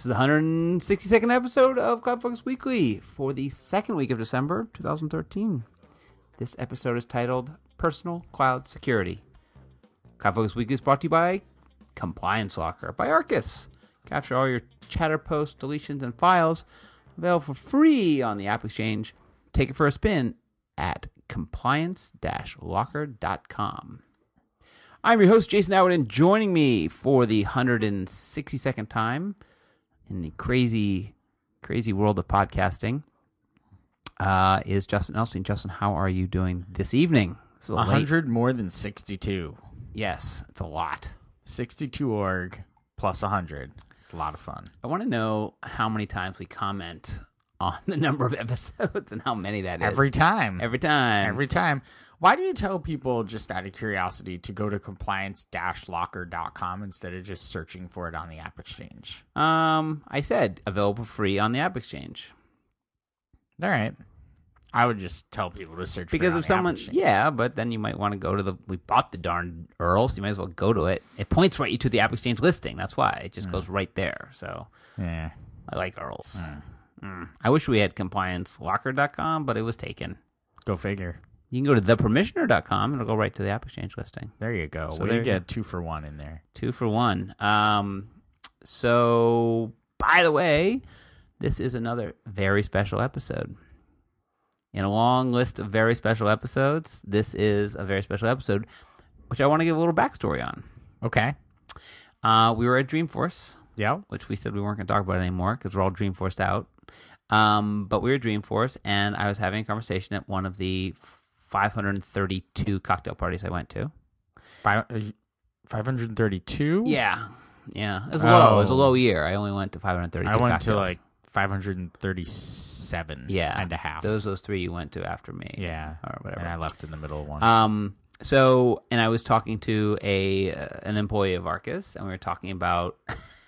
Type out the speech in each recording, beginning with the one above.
This is the 162nd episode of CloudFocus Weekly for the second week of December 2013. This episode is titled Personal Cloud Security. CloudFocus Weekly is brought to you by Compliance Locker by Arkus. Capture all your chatter posts, deletions, and files available for free on the App Exchange. Take it for a spin at compliance-locker.com. I'm your host, Jason Howard, and joining me for the 162nd time in the crazy, crazy world of podcasting is Justin Elstein. Justin, how are you doing this evening? 100 more than 62. Yes, it's a lot. 62 org plus 100. It's a lot of fun. I want to know how many times we comment on the number of episodes and how many that is. Every time. Every time. Every time. Why do you tell people, just out of curiosity, to go to compliance-locker.com instead of just searching for it on the App Exchange? I said available free on the App Exchange. All right. I would just tell people to search because for it on if the someone, App Exchange. yeah, but then you might want to go to we bought the darn URL, so you might as well go to it. It points right to the App Exchange listing. That's why it just goes right there. So Yeah. I like URLs. I wish we had compliancelocker.com, but it was taken. Go figure. You can go to thepermissioner.com and it'll go right to the App Exchange listing. There you go. So We there you get 2 for 1 in there. 2 for 1. So, by the way, this is another very special episode. In a long list of very special episodes, this is a very special episode, which I want to give a little backstory on. Okay. We were at Dreamforce, Yeah. which we said we weren't going to talk about anymore because we're all Dreamforced out. But we were at Dreamforce, and I was having a conversation at one of the 532 cocktail parties I went to. 532? Yeah. It was low. It was a low year. I only went to 532 I went cocktails. to like 537 and a half. Those 3 you went to after me. Yeah. Or whatever. And I left in the middle of one. And I was talking to an employee of Arkus, and we were talking about,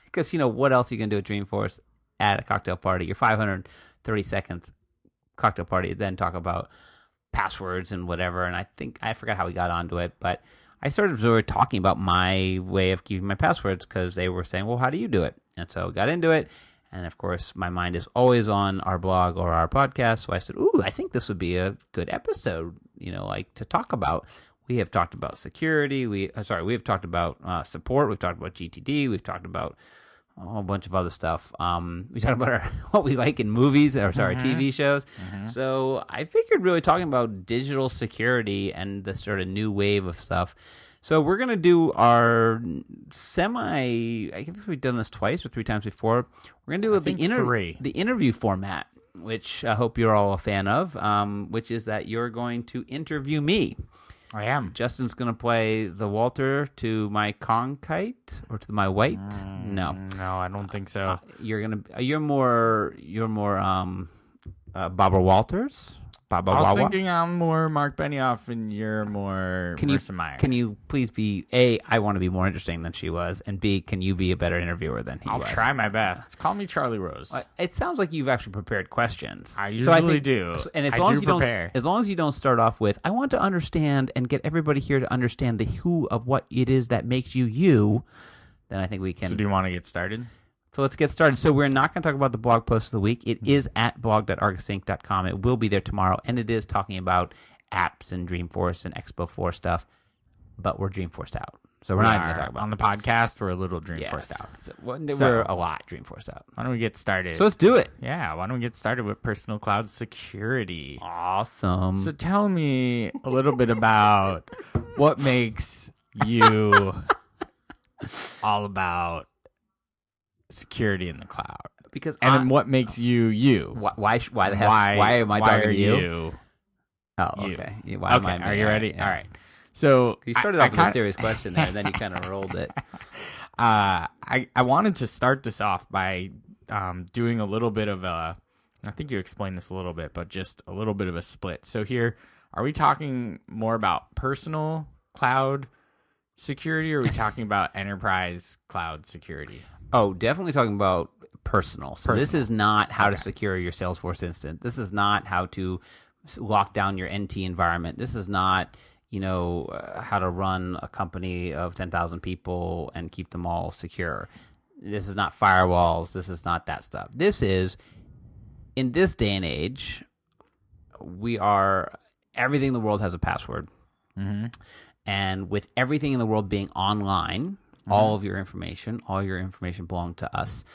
because, what else you can do at Dreamforce at a cocktail party? Your 532nd cocktail party, then talk about passwords and whatever. And I forgot how we got onto it, but I started talking about my way of keeping my passwords because they were saying, well, how do you do it? And so I got into it. And of course, my mind is always on our blog or our podcast. So I said, ooh, I think this would be a good episode, to talk about. We have talked about security. We have talked about support. We've talked about GTD. We've talked about a whole bunch of other stuff. We talked about what we like in movies, TV shows. So I figured really talking about digital security and the sort of new wave of stuff. So we're going to do our I guess we've done this twice or 3 times before. We're going to do the interview format, which I hope you're all a fan of, which is that you're going to interview me. I am. Justin's going to play the Walter to my Cronkite or to my White. No, I don't think so. You're more Barbara Walters. I was thinking I'm more Mark Benioff and you're more Marissa Meyer. Can you please be A, I want to be more interesting than she was, and B, can you be a better interviewer than he was? I'll try my best. Call me Charlie Rose. It sounds like you've actually prepared questions. I usually do. And as long as you don't start off with, I want to understand and get everybody here to understand the who of what it is that makes you you, then I think we can. So do you want to get started? So let's get started. So we're not going to talk about the blog post of the week. It is at blog.argusinc.com. It will be there tomorrow, and it is talking about apps and Dreamforce and Expo 4 stuff, but we're Dreamforced out. So we're not even going to talk about it. On the podcast, we're a little Dreamforced out. So we're a lot Dreamforced out. Why don't we get started? So let's do it. Yeah, why don't we get started with personal cloud security? Awesome. So tell me a little bit about what makes you all about security in the cloud, and what makes you? Why the hell? Why am I talking to you? Oh, okay. Are you ready? Yeah. All right. So you started off with a serious question there, and then you kind of rolled it. I wanted to start this off by doing a little bit of a. I think you explained this a little bit, but just a little bit of a split. So here, are we talking more about personal cloud security, or are we talking about enterprise cloud security? Oh, definitely talking about personal. So this is not how to secure your Salesforce instance. This is not how to lock down your NT environment. This is not, how to run a company of 10,000 people and keep them all secure. This is not firewalls. This is not that stuff. This is, in this day and age, everything in the world has a password. Mm-hmm. And with everything in the world being online, all your information belong to us.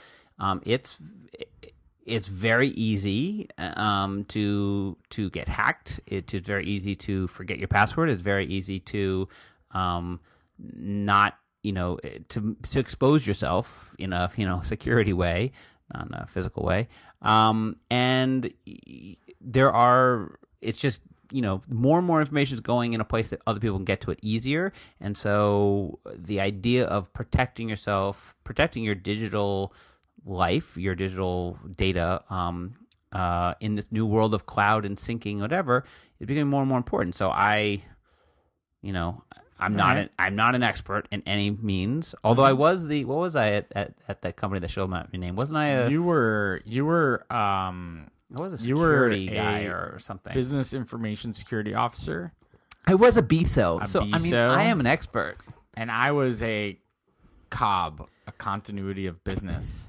It's very easy to get hacked. It's very easy to forget your password. It's very easy to not to expose yourself in a security way, not in a physical way. And it's just more and more information is going in a place that other people can get to it easier. And so the idea of protecting yourself, protecting your digital life, your digital data, in this new world of cloud and syncing, whatever, is becoming more and more important. So I'm not an expert in any means. Although I was what was I at that company that showed my name? Wasn't I You were I was a security guy or something. Business information security officer. I was a BISO. So BISO. I mean, I am an expert. And I was a COB, a continuity of business.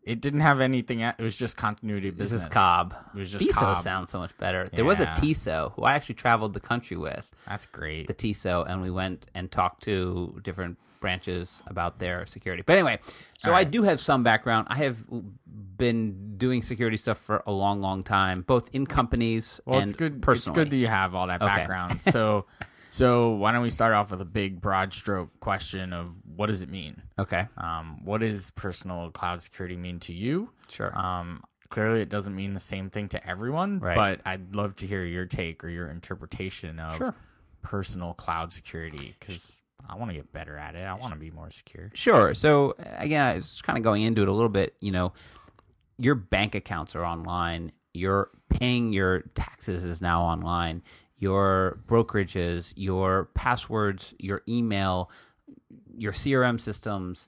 It didn't have anything. It was just continuity of business. This is COB. It was just BISO COB. sounds so much better. There was a TISO who I actually traveled the country with. That's great. The TISO, and we went and talked to different branches about their security. But anyway, so I do have some background. I have been doing security stuff for a long, long time, both in companies and it's good. personally. It's good that you have all that background. So why don't we start off with a big, broad stroke question of what does it mean? Okay. What does personal cloud security mean to you? Sure. Clearly, it doesn't mean the same thing to everyone, Right. but I'd love to hear your take or your interpretation of Sure. personal cloud security because I want to get better at it. I want to be more secure. Sure. So again, I was kind of going into it a little bit. Your bank accounts are online. You're paying your taxes is now online. Your brokerages, your passwords, your email, your CRM systems,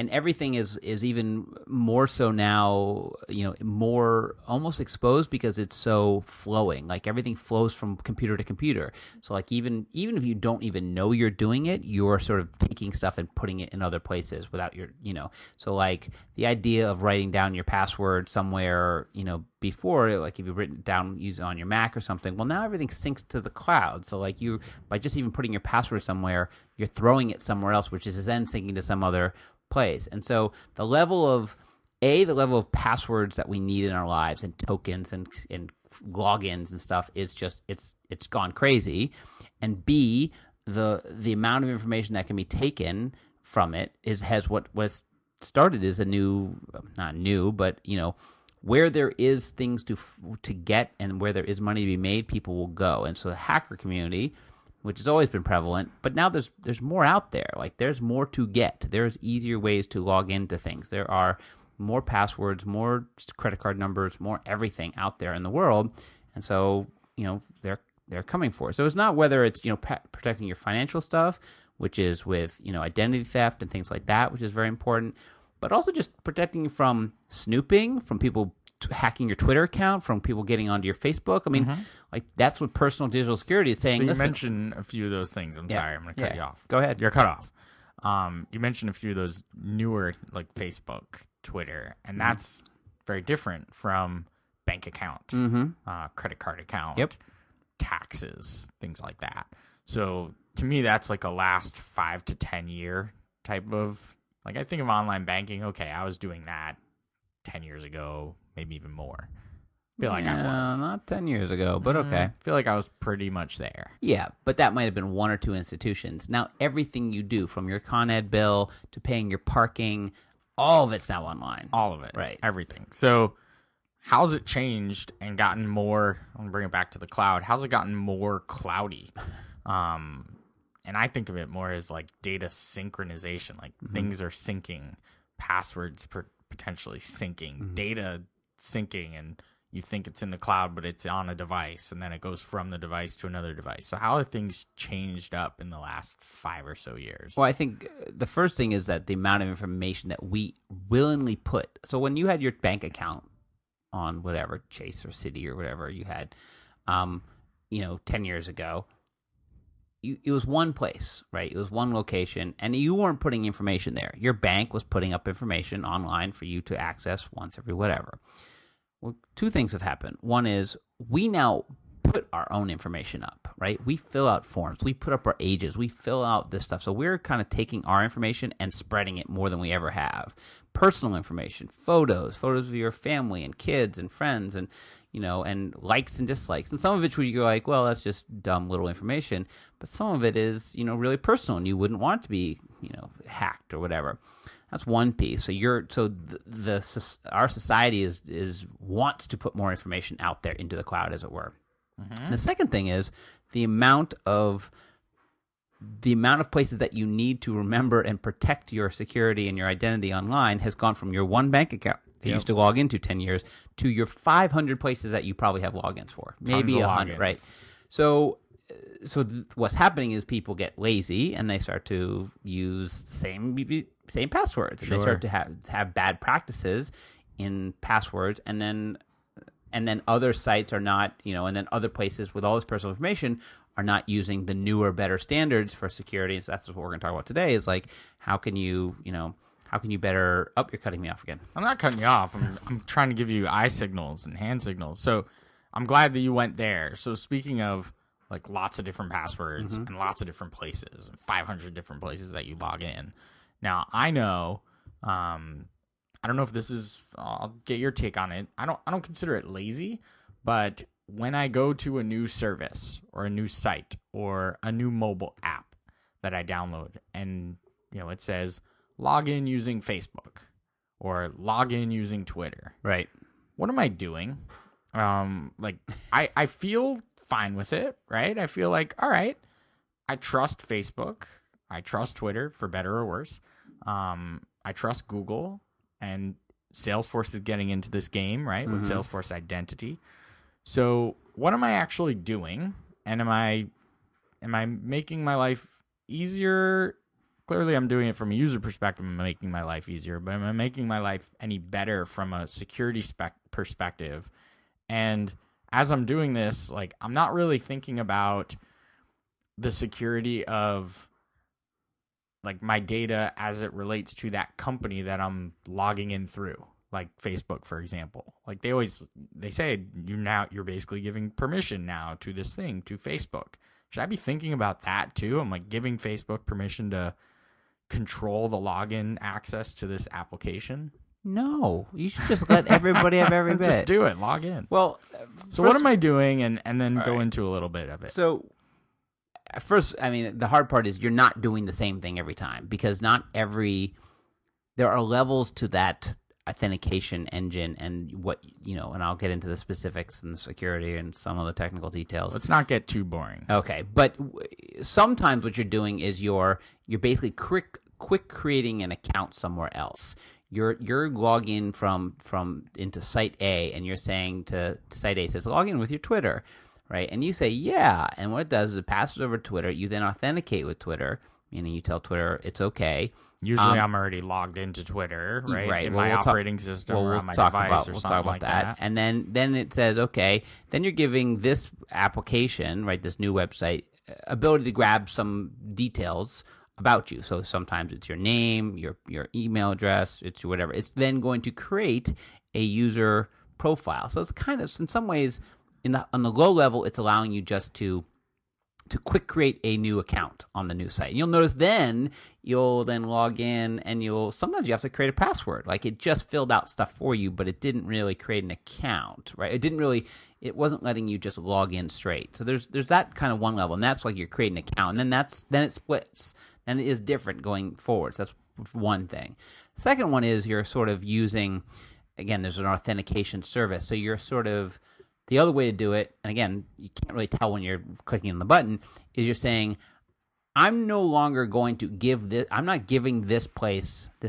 and everything is even more so now, more almost exposed because it's so flowing. Like everything flows from computer to computer. So like even if you don't even know you're doing it, you're sort of taking stuff and putting it in other places without So like the idea of writing down your password somewhere, before, like if you've written it down using on your Mac or something, well now everything syncs to the cloud. So like by just even putting your password somewhere, you're throwing it somewhere else, which is then syncing to some other place. And so the level of passwords that we need in our lives and tokens and logins and stuff is just it's gone crazy. And B, the amount of information that can be taken from it has what was started as a not new, but where there is things to get and where there is money to be made, people will go. And so the hacker community, which has always been prevalent, but now there's more out there. Like there's more to get. There's easier ways to log into things. There are more passwords, more credit card numbers, more everything out there in the world. And so, they're coming for it. So it's not whether it's, protecting your financial stuff, which is with, identity theft and things like that, which is very important, but also just protecting you from snooping, from people hacking your Twitter account, from people getting onto your Facebook. I mean, like that's what personal digital security is saying. So you Listen, mentioned a few of those things. I'm sorry, I'm going to cut you off. Go ahead. You're cut off. You mentioned a few of those newer, like Facebook, Twitter, and that's very different from bank account, credit card account, taxes, things like that. So to me, that's like a last 5 to 10 year type of, like I think of online banking. Okay, I was doing that 10 years ago, maybe even more. I feel like I was. Not 10 years ago, but okay. I feel like I was pretty much there. Yeah, but that might have been one or two institutions. Now, everything you do, from your Con Ed bill to paying your parking, all of it's now online. All of it. Right. Everything. So how's it changed and gotten more, I'm going to bring it back to the cloud, how's it gotten more cloudy? And I think of it more as like data synchronization, like things are syncing, passwords potentially syncing, data syncing, and you think it's in the cloud, but it's on a device, and then it goes from the device to another device. So how have things changed up in the last 5 or so years? Well, I think the first thing is that the amount of information that we willingly put. So when you had your bank account on whatever, Chase or Citi or whatever you had, 10 years ago, it was one place, right? It was one location, and you weren't putting information there. Your bank was putting up information online for you to access once every whatever. Well, two things have happened. One is we now put our own information up, right? We fill out forms. We put up our ages. We fill out this stuff. So we're kind of taking our information and spreading it more than we ever have. Personal information, photos of your family and kids and friends and, and likes and dislikes. And some of it where you go like, well, that's just dumb little information. But some of it is, really personal and you wouldn't want it to be, hacked or whatever. That's one piece. So our society is wants to put more information out there into the cloud, as it were. Mm-hmm. The second thing is the amount of places that you need to remember and protect your security and your identity online has gone from your one bank account that you used to log into 10 years to your 500 places that you probably have logins for, maybe 100, right? So what's happening is people get lazy and they start to use the same passwords, and they start to have bad practices in passwords, and then other sites are not, and then other places with all this personal information are not using the newer, better standards for security. And so that's what we're going to talk about today is like, how can you better, you're cutting me off again. I'm not cutting you off. I'm trying to give you eye signals and hand signals. So I'm glad that you went there. So speaking of like lots of different passwords and lots of different places, 500 different places that you log in. Now I know, I don't know if this is, I'll get your take on it. I don't consider it lazy, but when I go to a new service or a new site or a new mobile app that I download and, it says log in using Facebook or log in using Twitter. Right. What am I doing? I feel fine with it, right? I feel like, all right, I trust Facebook. I trust Twitter for better or worse. I trust Google. And Salesforce is getting into this game, right, with Salesforce Identity. So what am I actually doing? And am I making my life easier? Clearly, I'm doing it from a user perspective. I'm making my life easier. But am I making my life any better from a security perspective? And as I'm doing this, like, I'm not really thinking about the security of like my data as it relates to that company that I'm logging in through, like Facebook, for example. Like they say you're basically giving permission now to this thing, to Facebook. Should I be thinking about that too? I'm like giving Facebook permission to control the login access to this application. No, you should just let everybody have every bit. Just do it. Log in. Well, so what am I doing? And then go into a little bit of it. So first, I mean, the hard part is you're not doing the same thing every time because there are levels to that authentication engine and what, and I'll get into the specifics and the security and some of the technical details. Let's not get too boring. Okay. But sometimes what you're doing is you're basically quick creating an account somewhere else. You're logging from into site A and you're saying to site A says log in with your Twitter. Right, and you say, yeah, and what it does is it passes over Twitter. You then authenticate with Twitter, meaning you tell Twitter it's okay. Usually I'm already logged into Twitter, right? In my operating system or on my device or something like that. And then it says, okay, then you're giving this application, right, this new website, ability to grab some details about you. So sometimes it's your name, your email address, it's your whatever. It's then going to create a user profile. So it's kind of, in some ways, on the low level, it's allowing you just to quick create a new account on the new site. And you'll notice then you'll then log in and sometimes you have to create a password. Like it just filled out stuff for you, but it didn't really create an account, right? It wasn't letting you just log in straight. So there's that kind of one level, and that's like you're creating an account, and then it splits. Then it is different going forward. So that's one thing. Second one is you're sort of using, again, there's an authentication service. So you're sort of, the other way to do it, and again, you can't really tell when you're clicking on the button, is you're saying, I'm no longer going to give this, I'm not giving this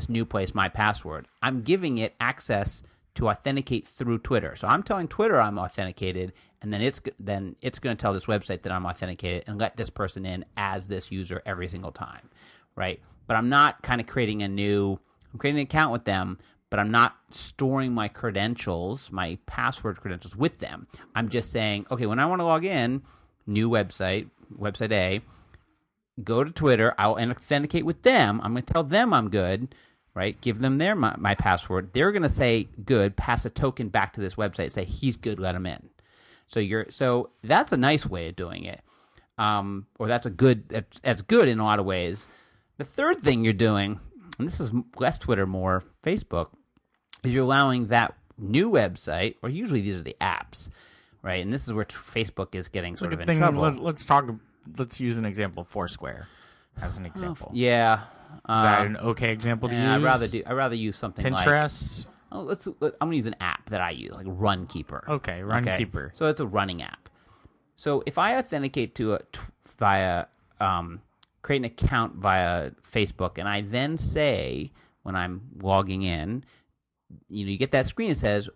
new place, my password. I'm giving it access to authenticate through Twitter. So I'm telling Twitter I'm authenticated, and then it's going to tell this website that I'm authenticated and let this person in as this user every single time, right? But I'm not kind of creating I'm creating an account with them, but I'm not storing my credentials, my password credentials with them. I'm just saying, okay, when I want to log in, new website A, go to Twitter. I'll authenticate with them. I'm going to tell them I'm good, right? Give them my password. They're going to say good, pass a token back to this website, say he's good, let him in. So that's a nice way of doing it. Or that's good in a lot of ways. The third thing you're doing, and this is less Twitter, more Facebook, is you're allowing that new website, or usually these are the apps, right? And this is where Facebook is getting sort of in trouble. Let's use an example, Foursquare, as an example. Yeah. Is that an okay example to use? I'd rather use something Pinterest. I'm going to use an app that I use, like Runkeeper. Okay, Runkeeper. So it's a running app. So if I authenticate to it via create an account via Facebook, and I then say when I'm logging in, you get that screen that says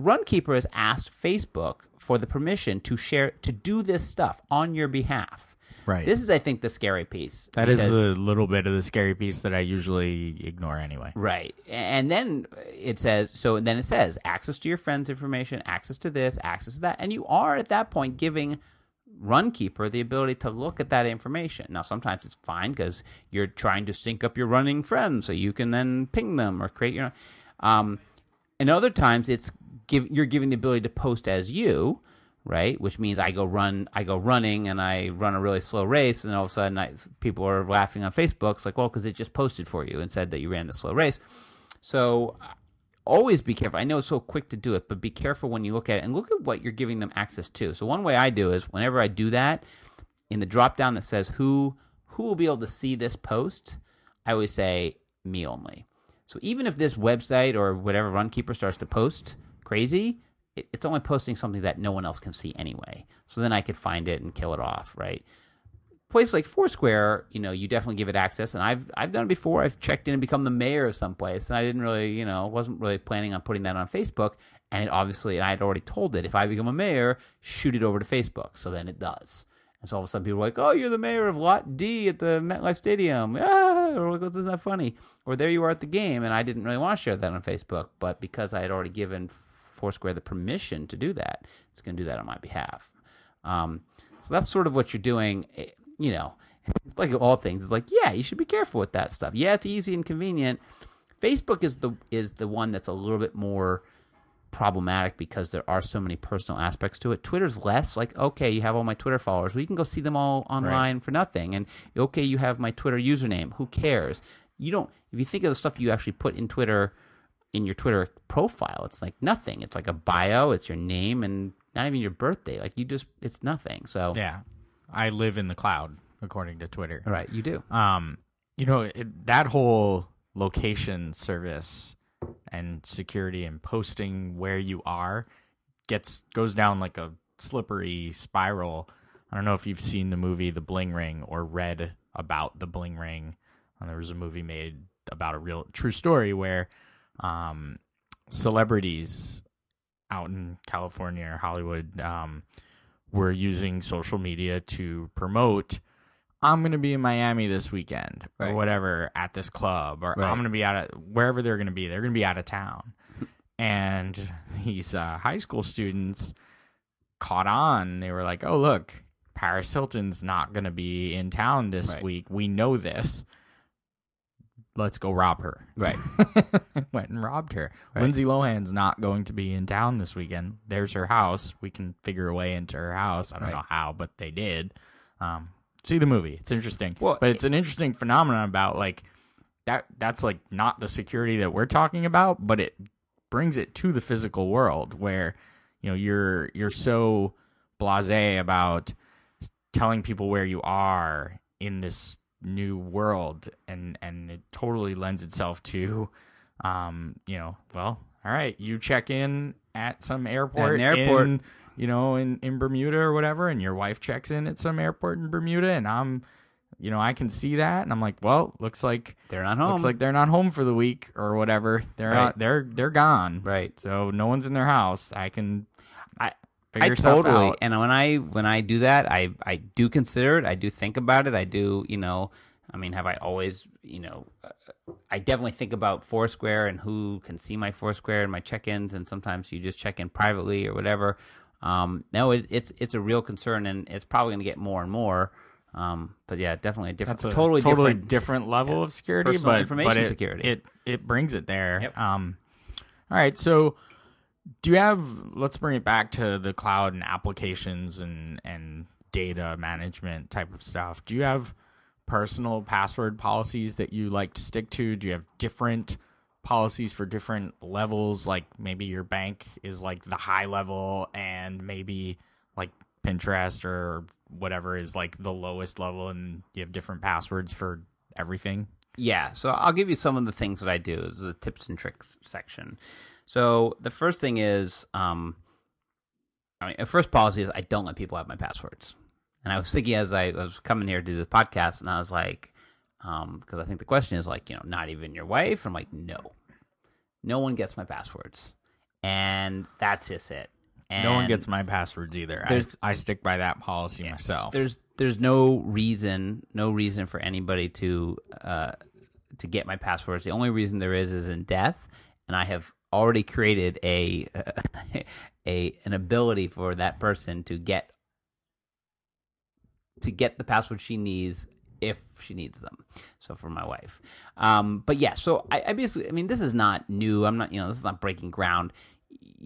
Runkeeper has asked Facebook for the permission to do this stuff on your behalf. Right. This is, I think, the scary piece. That is a little bit of the scary piece that I usually ignore anyway. Right. And then it says, access to your friends' information, access to this, access to that. And you are, at that point, giving Runkeeper the ability to look at that information. Now, sometimes it's fine because you're trying to sync up your running friends so you can then ping them or create your own. And other times, you're giving the ability to post as you, right? Which means I go running and I run a really slow race, and all of a sudden people are laughing on Facebook. It's like, well, because it just posted for you and said that you ran the slow race. So always be careful. I know it's so quick to do it, but be careful when you look at it and look at what you're giving them access to. So one way I do is whenever I do that, in the drop down that says who will be able to see this post, I always say me only. So even if this website or whatever Runkeeper starts to post crazy, it's only posting something that no one else can see anyway. So then I could find it and kill it off, right? Place like Foursquare, you definitely give it access, and I've done it before. I've checked in and become the mayor of some place, and I didn't really, wasn't really planning on putting that on Facebook. And I had already told it, if I become a mayor, shoot it over to Facebook. So then it does. And so all of a sudden people are like, oh, you're the mayor of Lot D at the MetLife Stadium. Or isn't that funny? Or there you are at the game, and I didn't really want to share that on Facebook, but because I had already given Foursquare the permission to do that, it's going to do that on my behalf. So that's sort of what you're doing. It's like all things. It's like, yeah, you should be careful with that stuff. Yeah, it's easy and convenient. Facebook is the one that's a little bit more problematic because there are so many personal aspects to it. Twitter's less like, okay, you have all my Twitter followers. Well, you can go see them all online for nothing. And okay, you have my Twitter username. Who cares? If you think of the stuff you actually put in Twitter, in your Twitter profile, it's like nothing. It's like a bio, it's your name, and not even your birthday. Like it's nothing. So yeah, I live in the cloud according to Twitter. Right, you do. That whole location service and security and posting where you are goes down like a slippery spiral. I don't know if you've seen the movie The Bling Ring or read about The Bling Ring. There was a movie made about a real true story where celebrities out in California or Hollywood were using social media to promote, I'm going to be in Miami this weekend or whatever at this club, or I'm going to be wherever they're going to be. They're going to be out of town. And these high school students caught on. They were like, oh, look, Paris Hilton's not going to be in town this week. We know this. Let's go rob her. Right. Went and robbed her. Right. Lindsay Lohan's not going to be in town this weekend. There's her house. We can figure a way into her house. I don't know how, but they did. See the movie. It's interesting. Well, but it's an interesting phenomenon about like that's like not the security that we're talking about, but it brings it to the physical world where, you're so blasé about telling people where you are in this new world, and it totally lends itself to all right, you check in at some airport, in Bermuda or whatever, and your wife checks in at some airport in Bermuda, and I can see that, and I'm like, well, looks like they're not home. Looks like they're not home for the week or whatever. They're gone. Right. So no one's in their house. I totally out. And when I do that, I do consider it. I do think about it. I do, have I always, I definitely think about Foursquare and who can see my Foursquare and my check-ins, and sometimes you just check in privately or whatever. No, it's a real concern, and it's probably going to get more and more. But yeah, definitely a different, That's a totally different level of security, personal but information security. It brings it there. Yep. All right, so do you have? Let's bring it back to the cloud and applications and data management type of stuff. Do you have personal password policies that you like to stick to? Do you have different policies for different levels? Like maybe your bank is like the high level, and maybe like Pinterest or whatever is like the lowest level, and you have different passwords for everything. Yeah, so I'll give you some of the things that I do. This is the tips and tricks section. So the first thing is, first policy is I don't let people have my passwords. And I was thinking as I was coming here to do the podcast, and I was like, because I think the question is like, not even your wife. I'm like, no one gets my passwords, and that's just it. And no one gets my passwords either. I stick by that policy myself. There's no reason for anybody to get my passwords. The only reason there is in death, and I have already created an ability for that person to get the password she needs if she needs them. So for my wife. But yeah, so I basically, this is not new. I'm not, this is not breaking ground.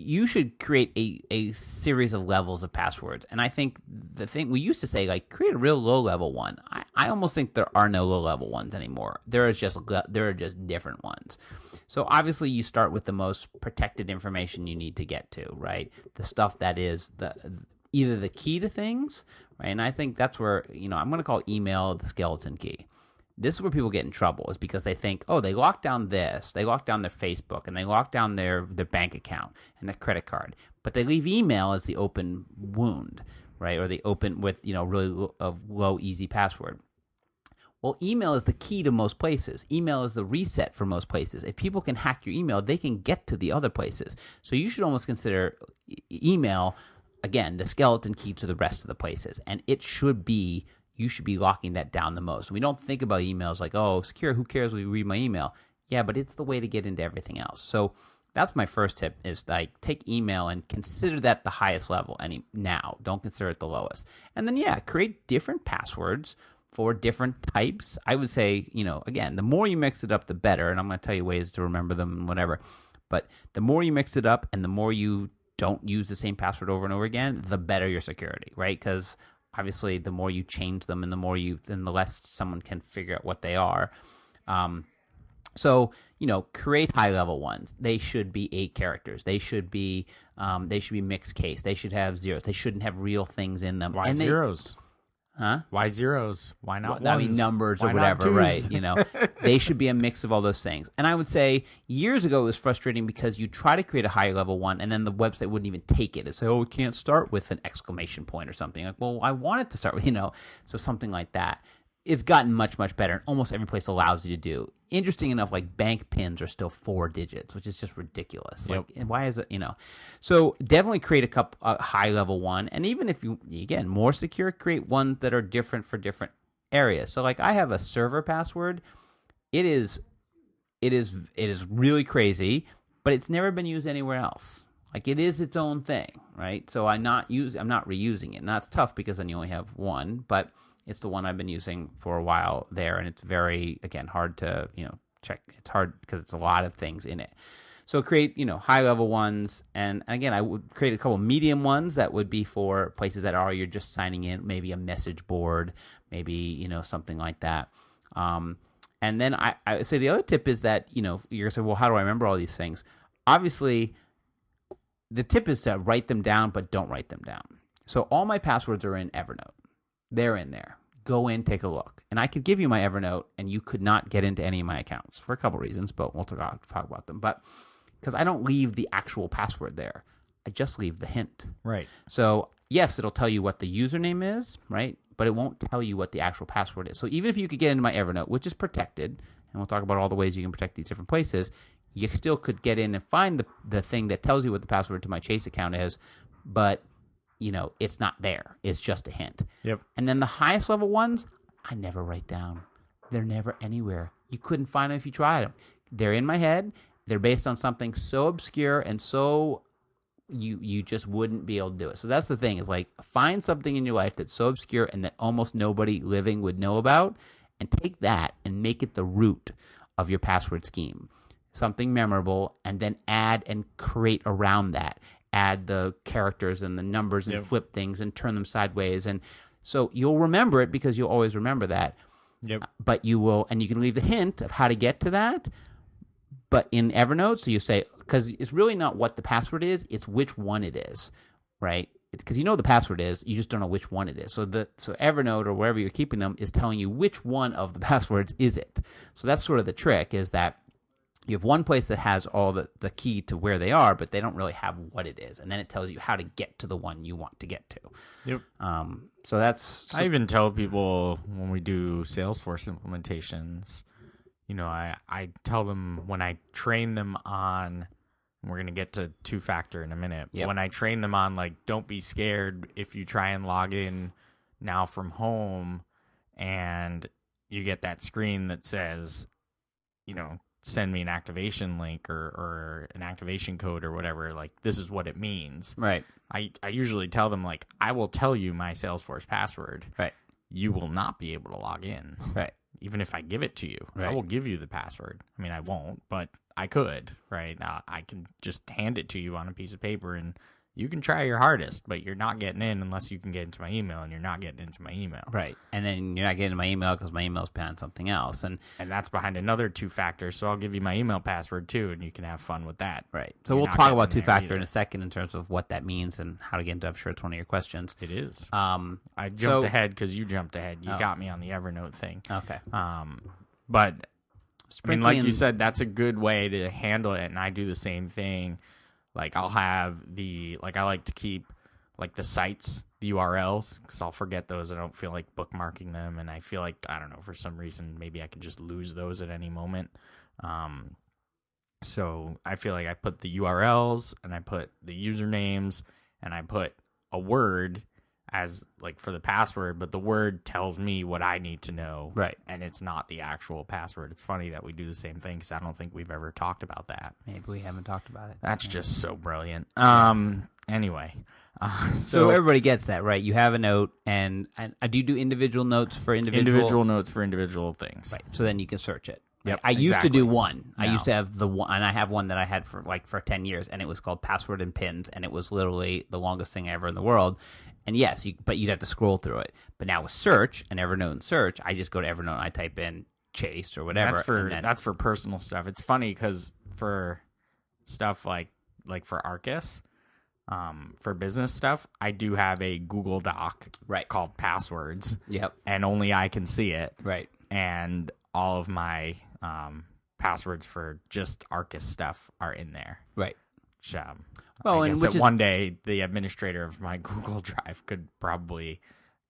You should create a series of levels of passwords. And I think the thing we used to say, like, create a real low level one. I almost think there are no low level ones anymore. There are just different ones. So obviously you start with the most protected information you need to get to, right? The stuff that is either the key to things, right? And I think that's where, I'm going to call email the skeleton key. This is where people get in trouble, is because they think, oh, they lock down this, they lock down their Facebook, and they lock down their bank account and their credit card, but they leave email as the open wound, right? Or they open with, really low, easy password. Well, email is the key to most places. Email is the reset for most places. If people can hack your email, they can get to the other places. So you should almost consider email, again, the skeleton key to the rest of the places. And you should be locking that down the most. We don't think about emails like, oh, secure, who cares when you read my email? Yeah, but it's the way to get into everything else. So that's my first tip, is like take email and consider that the highest level now. Don't consider it the lowest. And then, create different passwords for different types. I would say, again, the more you mix it up, the better. And I'm going to tell you ways to remember them and whatever. But the more you mix it up and the more you don't use the same password over and over again, the better your security, right? Because obviously the more you change them and then the less someone can figure out what they are. So, create high level ones. They should be 8 characters. They should be mixed case. They should have zeros. They shouldn't have real things in them. Why zeros? Huh? Why zeros? Why not ones? Numbers Why or whatever, right? not They should be a mix of all those things. And I would say years ago it was frustrating because you try to create a higher level one and then the website wouldn't even take it. It'd say, oh, it can't start with an exclamation point or something. Like, well, I want it to start with, so something like that. It's gotten much, much better, and almost every place allows you to do. Interesting enough, like bank pins are still 4 digits, which is just ridiculous. Yep. Like, and why is it, So definitely create a high level one, and even if you, again, more secure, create ones that are different for different areas. So like I have a server password. It is really crazy, but it's never been used anywhere else. Like it is its own thing, right? So I'm not reusing it, and that's tough because then you only have one, but it's the one I've been using for a while there, and it's very, again, hard to, check. It's hard because it's a lot of things in it. So create, high-level ones, and again, I would create a couple medium ones that would be for places that you're just signing in, maybe a message board, maybe, something like that. And then I would say the other tip is that, you're going to say, well, how do I remember all these things? Obviously, the tip is to write them down, but don't write them down. So all my passwords are in Evernote. They're in there. Go in, take a look. And I could give you my Evernote, and you could not get into any of my accounts for a couple reasons, but we'll talk about them. But because I don't leave the actual password there, I just leave the hint. Right. So yes, it'll tell you what the username is, right? But it won't tell you what the actual password is. So even if you could get into my Evernote, which is protected, and we'll talk about all the ways you can protect these different places, you still could get in and find the thing that tells you what the password to my Chase account is, but it's not there. It's just a hint. Yep. And then the highest level ones, I never write down. They're never anywhere. You couldn't find them if you tried them. They're in my head. They're based on something so obscure and so you just wouldn't be able to do it. So that's the thing, is like, find something in your life that's so obscure and that almost nobody living would know about, and take that and make it the root of your password scheme. Something memorable, and then add and create around that. Add the characters and the numbers and flip things and turn them sideways. And so you'll remember it because you'll always remember that. Yep. But you will, and you can leave the hint of how to get to that. But in Evernote, so you say, because it's really not what the password is, it's which one it is, right? Because you know the password is, you just don't know which one it is. So Evernote, or wherever you're keeping them, is telling you which one of the passwords is it. So that's sort of the trick, is that you have one place that has all the key to where they are, but they don't really have what it is. And then it tells you how to get to the one you want to get to. Yep. I even tell people when we do Salesforce implementations, I tell them when I train them on, we're going to get to two-factor in a minute, but when I train them on, like, don't be scared if you try and log in now from home and you get that screen that says, send me an activation link or an activation code or whatever, like, this is what it means. Right. I usually tell them, like, I will tell you my Salesforce password. Right. You will not be able to log in. Right. Even if I give it to you. Right. I will give you the password. I mean, I won't, but I could, right? Now, I can just hand it to you on a piece of paper, and you can try your hardest, but you're not getting in unless you can get into my email, and you're not getting into my email. Right. And then you're not getting my email because my email's behind something else. And that's behind another two-factor, so I'll give you my email password, too, and you can have fun with that. Right. So we'll talk about two-factor in a second in terms of what that means and how to get into it. I'm sure it's one of your questions. It is. I jumped ahead because you jumped ahead. You Oh. got me on the Evernote thing. Okay. But, I mean, like you Sprinkling- said, that's a good way to handle it, and I do the same thing. Like, I'll have I like to keep, like, the sites, the URLs, because I'll forget those. I don't feel like bookmarking them, and I feel like, I don't know, for some reason, maybe I could just lose those at any moment. So I feel like I put the URLs, and I put the usernames, and I put a word as, like, for the password, but the word tells me what I need to know. Right. And it's not the actual password. It's funny that we do the same thing, because I don't think we've ever talked about that. Maybe we haven't talked about it. That's just so brilliant. Anyway. So everybody gets that, right? You have a note, and do you do individual notes for individual notes for individual things. Right. So then you can search it. Yep, I used to do one. No. I used to have the one, and I have one that I had for 10 years, and it was called Password and Pins, and it was literally the longest thing ever in the world. And yes, but you'd have to scroll through it. But now with search and Evernote and search, I just go to Evernote and I type in Chase or whatever. That's for personal stuff. It's funny because for stuff like for Arkus, for business stuff, I do have a Google Doc called Passwords. Yep. And only I can see it. Right. And all of my passwords for just Arkus stuff are in there. Right. Which, I guess and one day the administrator of my Google Drive could probably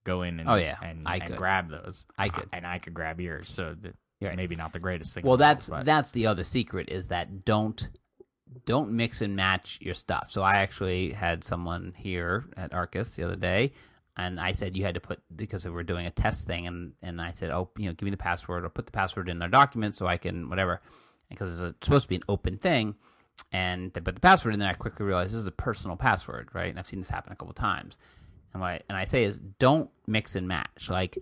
go in and grab those. I could. And I could grab yours. So maybe not the greatest thing. Well, that's the other secret, is that don't mix and match your stuff. So I actually had someone here at Arkus the other day, and I said you had to put, because we were doing a test thing, and I said, give me the password, or put the password in our document so I can whatever, because it's supposed to be an open thing. And they put the password in there. I quickly realized this is a personal password, right? And I've seen this happen a couple of times. And what I say is, don't mix and match. Like,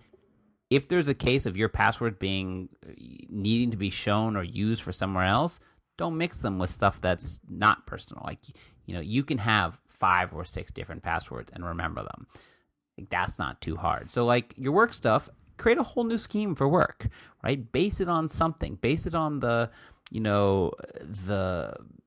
if there's a case of your password needing to be shown or used for somewhere else, don't mix them with stuff that's not personal. Like, you can have 5 or 6 different passwords and remember them. Like, that's not too hard. So, like, your work stuff, create a whole new scheme for work, right? Base it on something. Base it on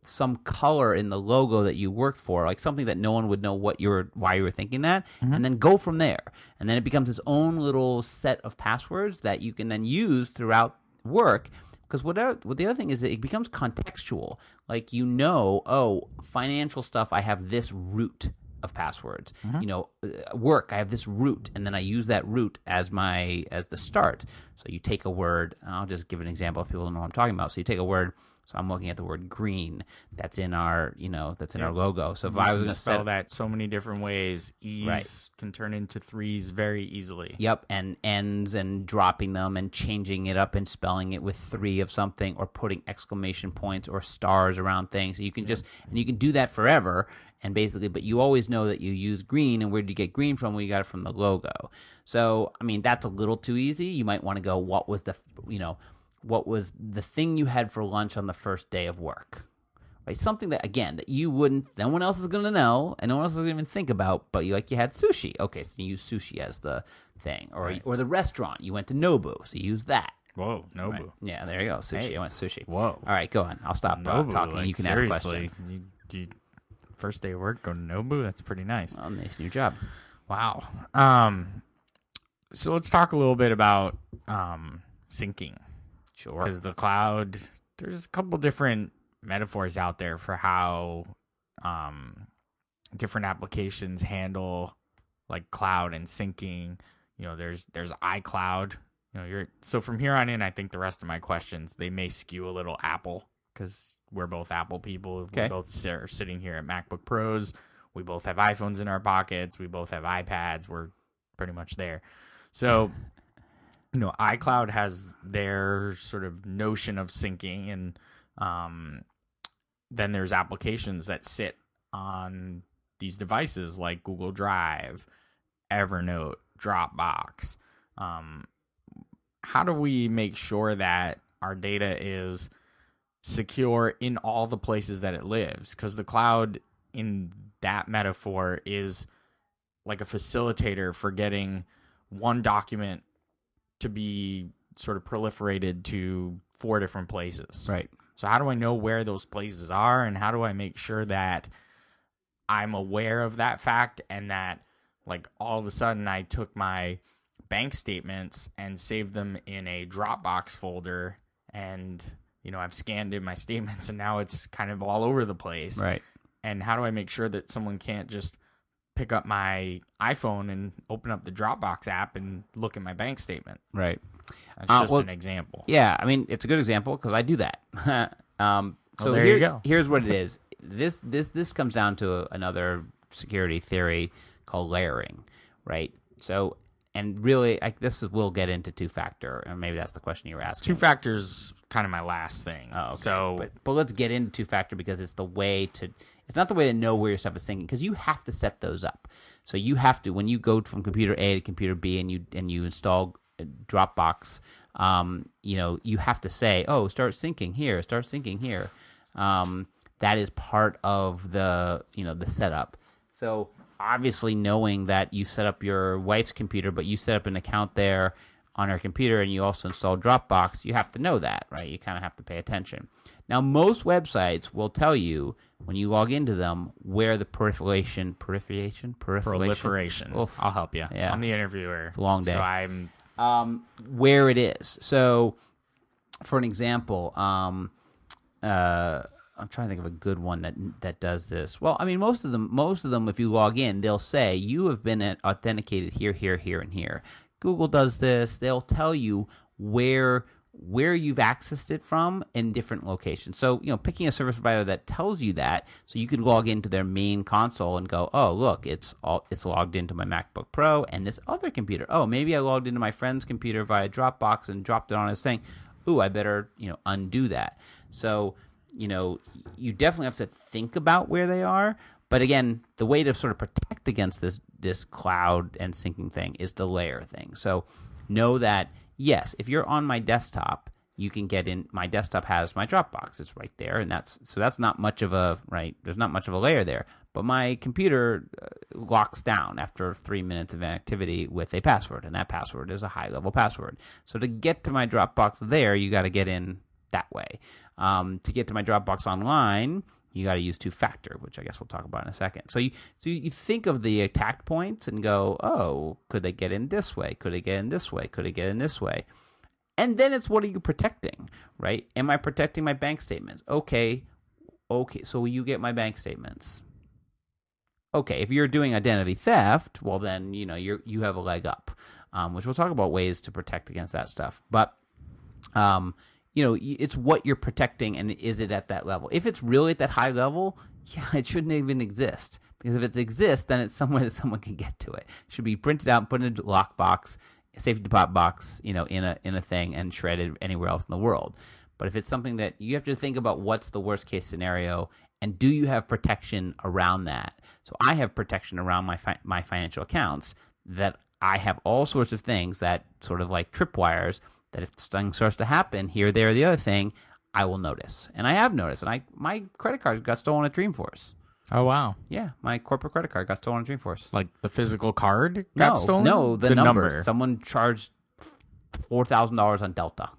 some color in the logo that you work for, like something that no one would know why you were thinking that, and then go from there. And then it becomes its own little set of passwords that you can then use throughout work. Because what the other thing is, that it becomes contextual. Like, financial stuff, I have this root of passwords. Work, I have this root, and then I use that root as the start. So you take a word, I'll just give an example if people don't know what I'm talking about. So you take a word, so I'm looking at the word green, that's in our our logo. So if I was going to spell that so many different ways, E's can turn into 3s very easily. Yep, and ends, and dropping them and changing it up and spelling it with 3 of something, or putting exclamation points or stars around things. So you can you can do that forever. And basically, but you always know that you use green, and where did you get green from? Well, you got it from the logo. So, I mean, that's a little too easy. You might want to go, what was the thing you had for lunch on the first day of work? Right? Something that, again, that you wouldn't, no one else is going to know, and no one else is going to even think about, but you had sushi. Okay, so you use sushi as the thing. Or the restaurant, you went to Nobu, so you use that. Whoa, Nobu. Right. Yeah, there you go. Sushi. Hey. I went sushi. Whoa. All right, go on. I'll stop talking. Like, you can seriously, ask questions. You first day of work, go to Nobu? That's pretty nice. Well, nice new job. Wow. So let's talk a little bit about syncing. Sure. Because the cloud, there's a couple different metaphors out there for how different applications handle like cloud and syncing. There's iCloud. So from here on in, I think the rest of my questions, they may skew a little Apple because we're both Apple people. Okay. We both are sitting here at MacBook Pros. We both have iPhones in our pockets. We both have iPads. We're pretty much there. So, iCloud has their sort of notion of syncing, and then there's applications that sit on these devices like Google Drive, Evernote, Dropbox. How do we make sure that our data is secure in all the places that it lives? Because the cloud, in that metaphor, is like a facilitator for getting one document to be sort of proliferated to 4 different places. Right. So how do I know where those places are, and how do I make sure that I'm aware of that fact, and that like all of a sudden I took my bank statements and saved them in a Dropbox folder, and I've scanned in my statements, and now it's kind of all over the place. Right. And how do I make sure that someone can't just pick up my iPhone and open up the Dropbox app and look at my bank statement? Right. That's just an example. Yeah, I mean, it's a good example because I do that. So there you go. Here's what it is. This comes down to another security theory called layering, right? So, and really, we'll get into two-factor, and maybe that's the question you were asking. Two-factor's kind of my last thing. Oh, okay. So, but let's get into two-factor because it's not the way to know where your stuff is syncing, because you have to set those up. So you have to, when you go from computer A to computer B and you install Dropbox, you have to say, oh, start syncing here, start syncing here. That is part of the setup. So obviously knowing that you set up your wife's computer, but you set up an account there on her computer and you also install Dropbox, you have to know that, right? You kind of have to pay attention. Now, most websites will tell you when you log into them where the proliferation. Oof. I'll help you. Yeah. I'm the interviewer. It's a long day. So I'm where it is. So, for an example, I'm trying to think of a good one that does this. Well, I mean, most of them, if you log in, they'll say you have been authenticated here, here, here, and here. Google does this. They'll tell you where you've accessed it from in different locations. So, picking a service provider that tells you that, so you can log into their main console and go, oh, look, it's logged into my MacBook Pro and this other computer. Oh, maybe I logged into my friend's computer via Dropbox and dropped it on his thing. Ooh, I better, undo that. So, you definitely have to think about where they are. But again, the way to sort of protect against this cloud and syncing thing is the layer thing. So know that, yes, if you're on my desktop, you can get in. My desktop has my Dropbox. It's right there, and that's not much of a right. There's not much of a layer there. But my computer locks down after 3 minutes of activity with a password, and that password is a high-level password. So to get to my Dropbox there, you got to get in that way. To get to my Dropbox online, you got to use two-factor, which I guess we'll talk about in a second. So you think of the attack points and go, oh, could they get in this way? Could they get in this way? Could they get in this way? And then it's, what are you protecting, right? Am I protecting my bank statements? Okay, so you get my bank statements. Okay, if you're doing identity theft, well then, you have a leg up, which we'll talk about ways to protect against that stuff. But, it's what you're protecting, and is it at that level? If it's really at that high level, yeah, it shouldn't even exist. Because if it exists, then it's somewhere that someone can get to it. It should be printed out and put in a lockbox, a safety deposit box, in a thing, and shredded anywhere else in the world. But if it's something that you have to think about, what's the worst case scenario, And do you have protection around that? So I have protection around my financial accounts, that I have all sorts of things that sort of like tripwires, that if something starts to happen here, there, or the other thing, I will notice. And I have noticed. And my credit card got stolen at Dreamforce. Oh, wow. Yeah, my corporate credit card got stolen at Dreamforce. Like the physical card got stolen? No, the number. Someone charged $4,000 on Delta.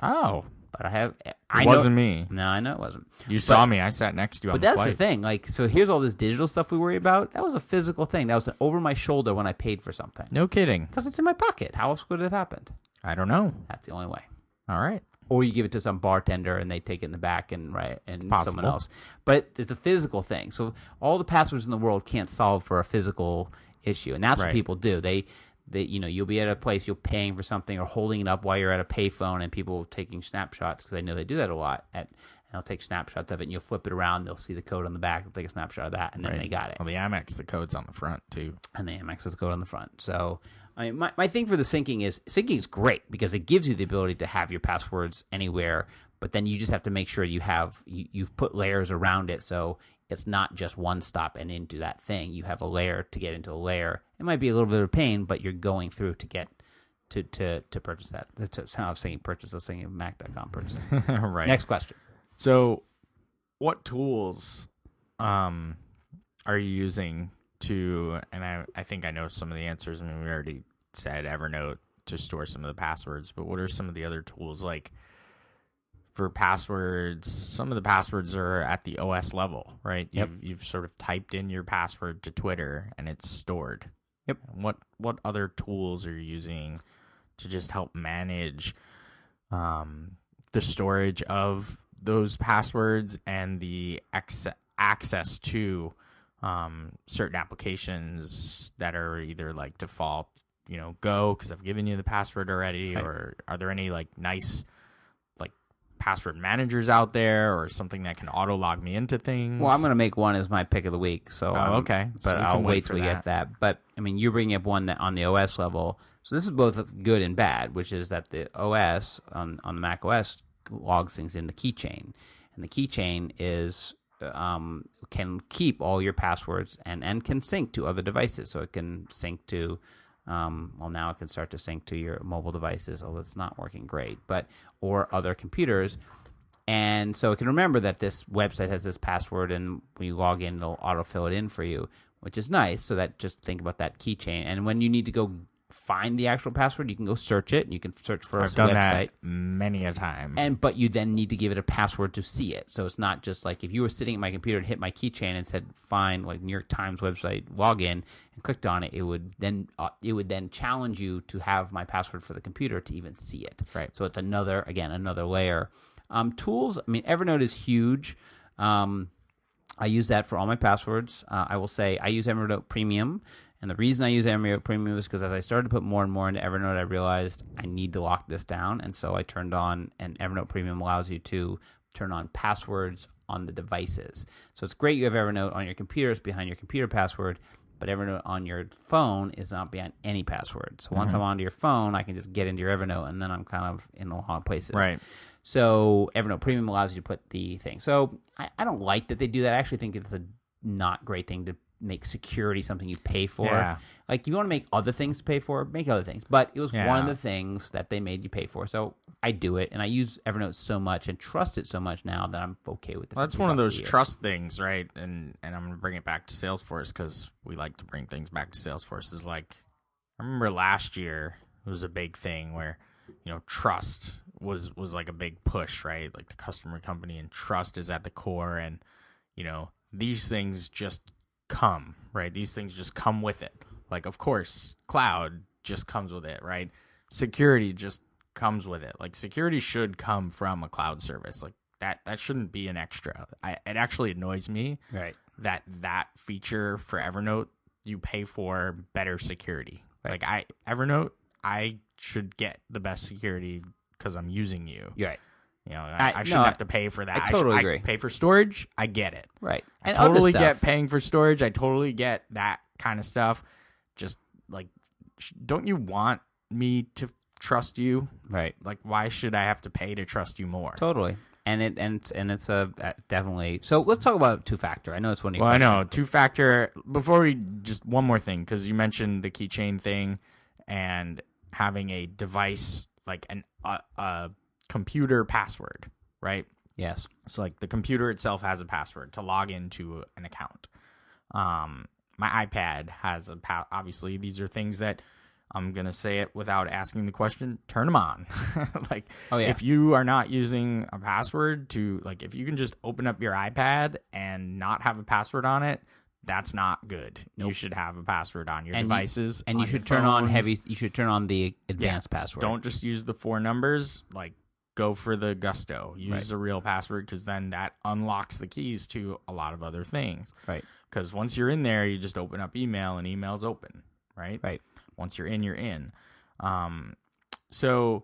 Oh. But it wasn't me. No, I know it wasn't. You saw me. I sat next to you on the flight. But that's the thing. Like, so here's all this digital stuff we worry about. That was a physical thing. That was over my shoulder when I paid for something. No kidding. Because it's in my pocket. How else could it have happened? I don't know. That's the only way. All right. Or you give it to some bartender and they take it in the back and someone else. But it's a physical thing. So all the passwords in the world can't solve for a physical issue, and that's what people do. They you'll be at a place, you're paying for something or holding it up while you're at a payphone, and people taking snapshots because they know they do that a lot. And they'll take snapshots of it, and you'll flip it around. They'll see the code on the back. They'll take a snapshot of that, and then they got it. Well, the Amex, the code's on the front too. And the Amex has the code on the front. So I mean, my thing for the syncing is great because it gives you the ability to have your passwords anywhere, but then you just have to make sure you've put layers around it, so it's not just one stop and into that thing. You have a layer to get into a layer. It might be a little bit of a pain, but you're going through to get to purchase that. That's how I was saying purchase. I was saying Mac.com purchase. Right. Next question. So, what tools are you using to, and I think I know some of the answers. I mean, we already said Evernote to store some of the passwords, but what are some of the other tools? Like for passwords, some of the passwords are at the OS level, right? Yep. You've sort of typed in your password to Twitter and it's stored. Yep. What other tools are you using to just help manage the storage of those passwords and the access to certain applications that are either like default, go because I've given you the password already, right. Or are there any like nice like password managers out there or something that can auto log me into things? Well, I'm going to make one as my pick of the week. So okay, but so I'll wait till we get that. But I mean, you're bringing up one that on the OS level. So this is both good and bad, which is that the OS on the Mac OS logs things in the keychain, and the keychain is can keep all your passwords and can sync to other devices. So it can sync to now it can start to sync to your mobile devices, although it's not working great, or other computers. And so it can remember that this website has this password, and when you log in, it'll autofill it in for you, which is nice. So that just think about that keychain. And when you need to go find the actual password, you can go search it. You can search for I've done website that many a time. But you then need to give it a password to see it. So it's not just like if you were sitting at my computer and hit my keychain and said find like New York Times website login and clicked on it, it would then challenge you to have my password for the computer to even see it. Right. So it's another layer. Tools. I mean, Evernote is huge. I use that for all my passwords. I will say I use Evernote Premium. And the reason I use Evernote Premium is because as I started to put more and more into Evernote, I realized I need to lock this down. And so I turned on, and Evernote Premium allows you to turn on passwords on the devices. So it's great you have Evernote on your computer, it's behind your computer password, but Evernote on your phone is not behind any password. So once I'm onto your phone, I can just get into your Evernote, and then I'm kind of in a lot of places. Right. So Evernote Premium allows you to put the thing. So I don't like that they do that. I actually think it's a not great thing to make security something you pay for. Yeah. Like, you want to make other things to pay for, make other things. But it was one of the things that they made you pay for. So I do it, and I use Evernote so much and trust it so much now that I'm okay with it. Well, that's one of those trust things, right? And I'm going to bring it back to Salesforce because we like to bring things back to Salesforce. Is like, I remember last year it was a big thing where, trust was like a big push, right? Like the customer company, and trust is at the core, and, these things just come, right? These things just come with it. Like, of course, cloud just comes with it, right? Security just comes with it. Like, security should come from a cloud service. Like, that shouldn't be an extra. It actually annoys me, right, that feature for Evernote, you pay for better security. Right. Like, Evernote, I should get the best security because I'm using you. You're right. I shouldn't have to pay for that. I totally agree. Pay for storage. I get it. Right. I totally get paying for storage. I totally get that kind of stuff. Just like, don't you want me to trust you? Right. Like, why should I have to pay to trust you more? Totally. and it's a definitely. So let's talk about two-factor. I know it's one of your Well, I questions. know two-factor. Before we just one more thing, because you mentioned the keychain thing and having a device like a computer password, right? Yes. So like the computer itself has a password to log into an account. My iPad has obviously these are things that I'm going to say it without asking the question, turn them on. Like if you are not using a password if you can just open up your iPad and not have a password on it, that's not good. Nope. You should have a password on your devices. And you should turn on you should turn on the advanced password. Don't just use the 4 numbers. Like, go for the gusto. Use the real password, because then that unlocks the keys to a lot of other things. Right. Because once you're in there, you just open up email and email's open. Right. Right. Once you're in, you're in. So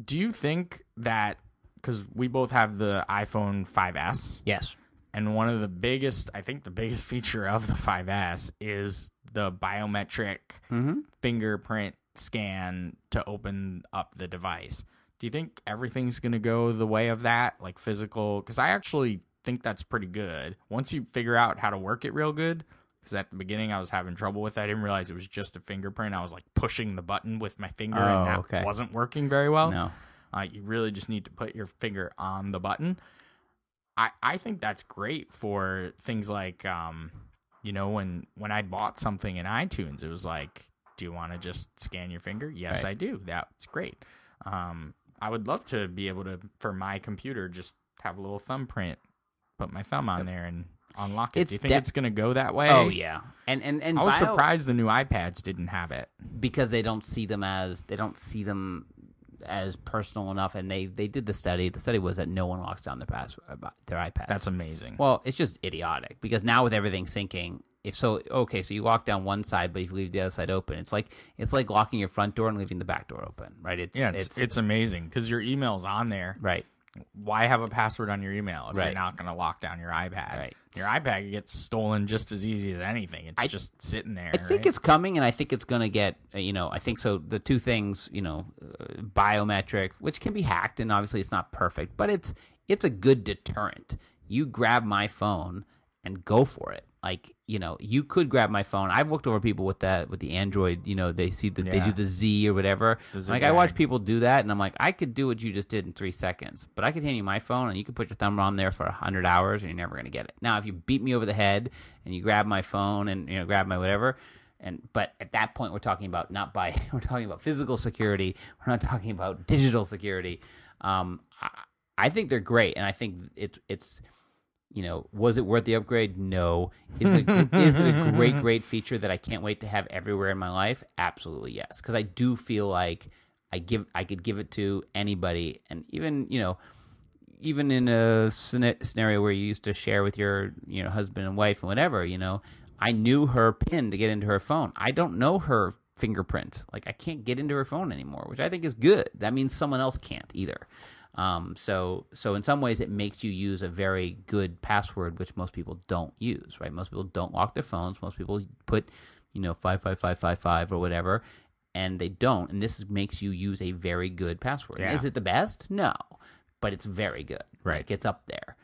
do you think that, because we both have the iPhone 5S. Yes. And one of the biggest feature of the 5S is the biometric fingerprint scan to open up the device. Do you think everything's going to go the way of that, like physical? Because I actually think that's pretty good. Once you figure out how to work it real good, because at the beginning I was having trouble with it. I didn't realize it was just a fingerprint. I was like pushing the button with my finger, and that wasn't working very well. No. You really just need to put your finger on the button. I think that's great for things like, when I bought something in iTunes, it was like, do you want to just scan your finger? Yes, I do. That's great. I would love to be able to, for my computer, just have a little thumbprint, put my thumb on there and unlock it. Do you think it's going to go that way? Oh, yeah. And I was surprised the new iPads didn't have it. Because they don't see them as personal enough, and they did the study. The study was that no one locks down their iPads. That's amazing. Well, it's just idiotic, because now with everything syncing, so you lock down one side, but if you leave the other side open, it's like locking your front door and leaving the back door open, right? It's amazing, because your email's on there. Right. Why have a password on your email if you're not going to lock down your iPad? Right. Your iPad gets stolen just as easy as anything. It's just sitting there. I think it's coming, and I think it's going to get, I think so. The two things, biometric, which can be hacked, and obviously it's not perfect, but it's a good deterrent. You grab my phone and go for it. Like, you could grab my phone. I've looked over people with the Android, they see that they do the Z or whatever. Like, I watch people do that, and I'm like, I could do what you just did in 3 seconds, but I could hand you my phone, and you could put your thumb on there for 100 hours, and you're never going to get it. Now, if you beat me over the head and you grab my phone and, grab my whatever, but at that point, we're talking about we're talking about physical security. We're not talking about digital security. I think they're great, and I think it's was it worth the upgrade? No. Is it a great feature that I can't wait to have everywhere in my life? Absolutely yes. Because I do feel like I could give it to anybody, and even in a scenario where you used to share with your husband and wife and whatever, I knew her PIN to get into her phone. I don't know her fingerprint. Like, I can't get into her phone anymore, which I think is good. That means someone else can't either. So in some ways it makes you use a very good password, which most people don't use, right? Most people don't lock their phones. Most people put, 55555 or whatever, and they don't. And this makes you use a very good password. Yeah. Is it the best? No, but it's very good. Right. Like, it's up there.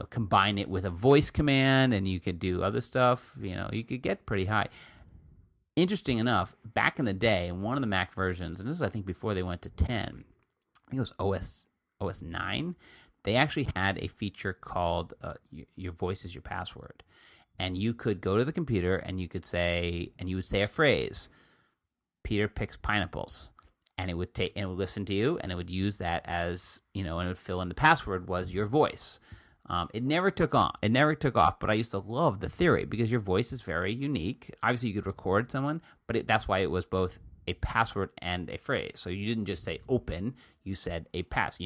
Combine it with a voice command, and you could do other stuff. You could get pretty high. Interesting enough, back in the day, in one of the Mac versions, and this is, I think, before they went to 10, I think it was OS 9, they actually had a feature called your voice is your password. And you could go to the computer and you would say a phrase, Peter picks pineapples. And it would listen to you, and it would use that as, and it would fill in the password was your voice. It never took off, but I used to love the theory, because your voice is very unique. Obviously, you could record someone, but that's why it was both a password and a phrase. So you didn't just say open, you said a pass.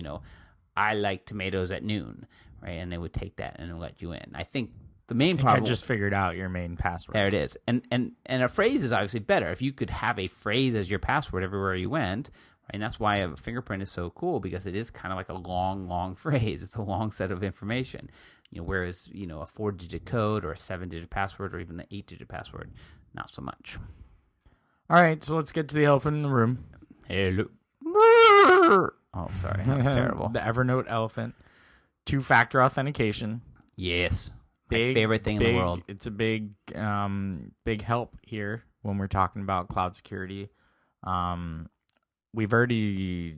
I like tomatoes at noon, right? And they would take that and let you in. I think the main problem. I just figured out your main password. There it is. And a phrase is obviously better. If you could have a phrase as your password everywhere you went, right? And that's why a fingerprint is so cool, because it is kind of like a long phrase. It's a long set of information. Whereas, a 4-digit code or a 7-digit password or even an 8-digit password, not so much. All right, so let's get to the elephant in the room. Hello. Oh, sorry. That was terrible. The Evernote elephant. Two-factor authentication. Yes. My favorite thing in the world. It's a big help here when we're talking about cloud security. We've already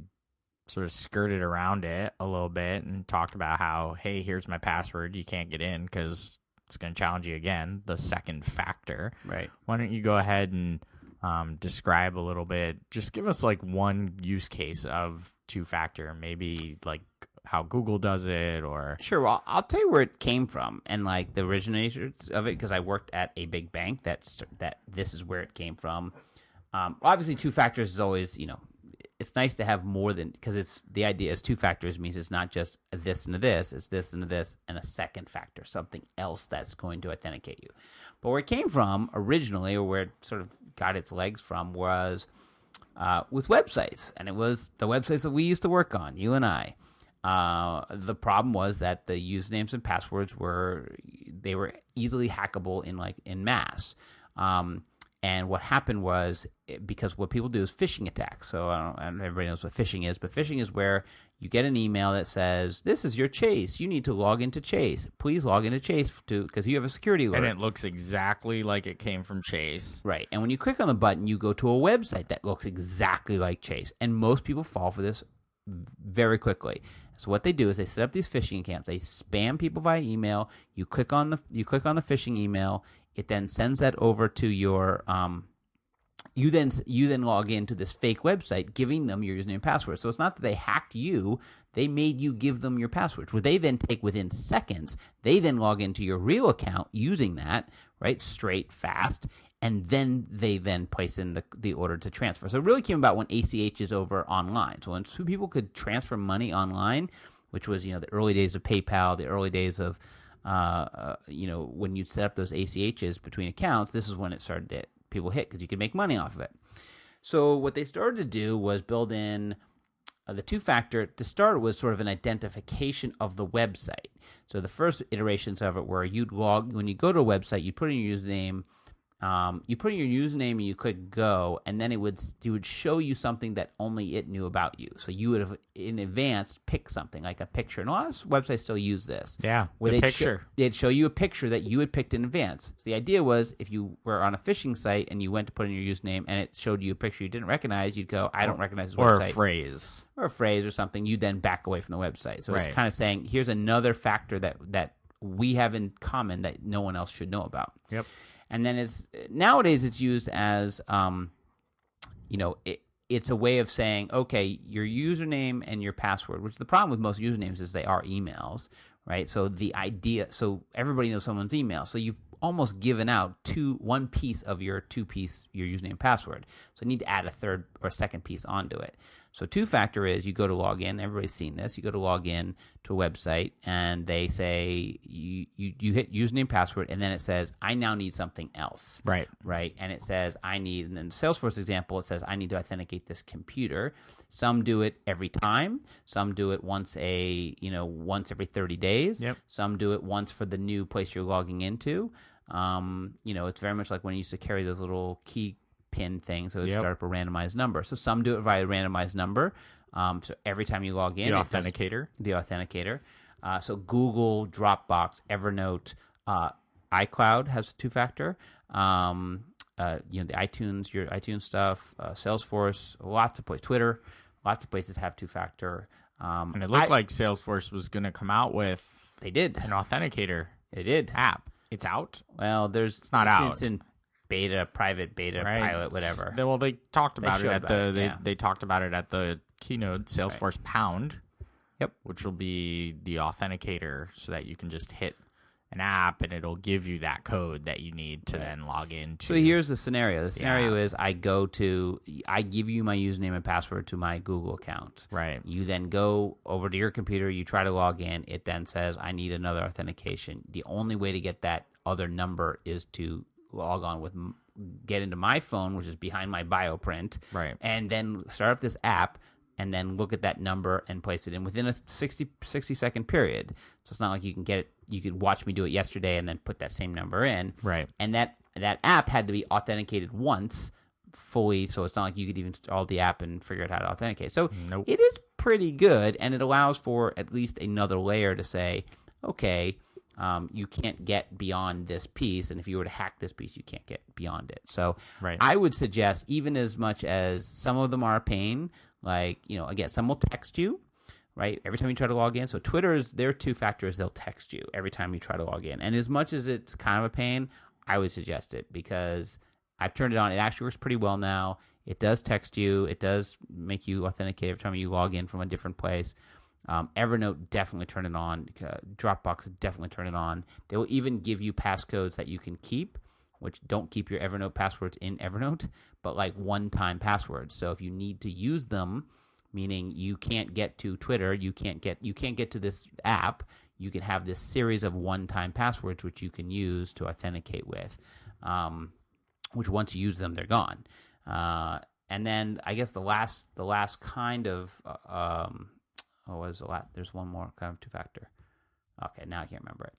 sort of skirted around it a little bit and talked about how, hey, here's my password. You can't get in because it's going to challenge you again, the second factor. Right. Why don't you go ahead and describe a little bit? Just give us like one use case of two-factor, maybe like how Google does it, or Sure. Well, I'll tell you where it came from and like the originators of it, because I worked at a big bank that this is where it came from. Obviously, two factors is always, it's nice to have more than, because it's the idea is two factors means it's not just a this and a this, it's this and a this and a second factor, something else that's going to authenticate you. But where it came from originally, or where it sort of got its legs from, was with websites, and it was the websites that we used to work on, you and I. The problem was that the usernames and passwords were easily hackable in mass. And what happened was, because what people do is phishing attacks. So I don't know if everybody knows what phishing is, but phishing is where you get an email that says, "This is your Chase. You need to log into Chase. Please log into Chase because you have a security alert." And it looks exactly like it came from Chase. Right. And when you click on the button, you go to a website that looks exactly like Chase. And most people fall for this very quickly. So what they do is they set up these phishing accounts. They spam people via email. You click on the phishing email. It then sends that over to your you then log into this fake website, giving them your username and password. So it's not that they hacked you; they made you give them your password, which they then take within seconds. They then log into your real account using that, right, straight, fast, and then they then place in the order to transfer. So it really came about when ACH is over online. So when two people could transfer money online, which was the early days of PayPal, the early days of when you set up those ACHs between accounts, this is when it started to people hit, because you could make money off of it. So what they started to do was build in the two-factor. To start, was sort of an identification of the website. So the first iterations of it were when you go to a website, you put in your username. You put in your username and you click go, and then it would show you something that only it knew about you. So you would have in advance picked something like a picture. And a lot of websites still use this. Yeah, where picture. They'd show you a picture that you had picked in advance. So the idea was, if you were on a phishing site and you went to put in your username and it showed you a picture you didn't recognize, you'd go, "I don't recognize this website." Or a phrase or something. You then back away from the website. So Right. It's kind of saying, here's another factor that we have in common that no one else should know about. Yep. And then nowadays it's used as, it's a way of saying, okay, your username and your password, which the problem with most usernames is they are emails, right? So so everybody knows someone's email. So you've almost given out one piece of your your username and password. So you need to add a third or second piece onto it. So two-factor is you go to log in. Everybody's seen this. You go to log in to a website, and they say you hit username, password, and then it says, "I now need something else." Right. Right. And it says, and then the Salesforce example, it says, "I need to authenticate this computer." Some do it every time. Some do it once every 30 days. Yep. Some do it once for the new place you're logging into. It's very much like when you used to carry those little key pin things, so it would start up a randomized number. So some do it via randomized number. So every time you log in, the authenticator. So Google, Dropbox, Evernote, iCloud has two-factor. The iTunes, your iTunes stuff, Salesforce, lots of places, Twitter, lots of places have two-factor. And it looked like Salesforce was going to come out with an authenticator. They did. App. It's out? Well, it's not out. It's in beta, private beta, right. pilot, whatever. Well, they talked about it they talked about it at the keynote, Salesforce Pound. Yep. Which will be the authenticator, so that you can just hit an app and it'll give you that code that you need to then log into. So here's the scenario. The scenario is I give you my username and password to my Google account. Right. You then go over to your computer, you try to log in, it then says, "I need another authentication." The only way to get that other number is to log on get into my phone, which is behind my bioprint. Right. And then start up this app, and then look at that number and place it in within a 60-second period. So it's not like you can get it. You could watch me do it yesterday and then put that same number in. Right. And that app had to be authenticated once fully, so it's not like you could even install the app and figure out how to authenticate. So Nope. It is pretty good, and it allows for at least another layer to say, okay, you can't get beyond this piece, and if you were to hack this piece, you can't get beyond it. So Right. I would suggest, even as much as some of them are a pain, like, again, some will text you, right, every time you try to log in. So Twitter's, their two factors, they'll text you every time you try to log in. And as much as it's kind of a pain, I would suggest it, because I've turned it on. It actually works pretty well now. It does text you. It does make you authenticate every time you log in from a different place. Evernote, definitely turn it on. Dropbox, definitely turn it on. They will even give you passcodes that you can keep, which don't keep your Evernote passwords in Evernote, but like one-time passwords. So if you need to use them, meaning you can't get to Twitter, you can't get to this app, you can have this series of one-time passwords which you can use to authenticate with, which once you use them, they're gone. And then I guess the last kind of there's one more kind of two-factor. Okay, now I can't remember it.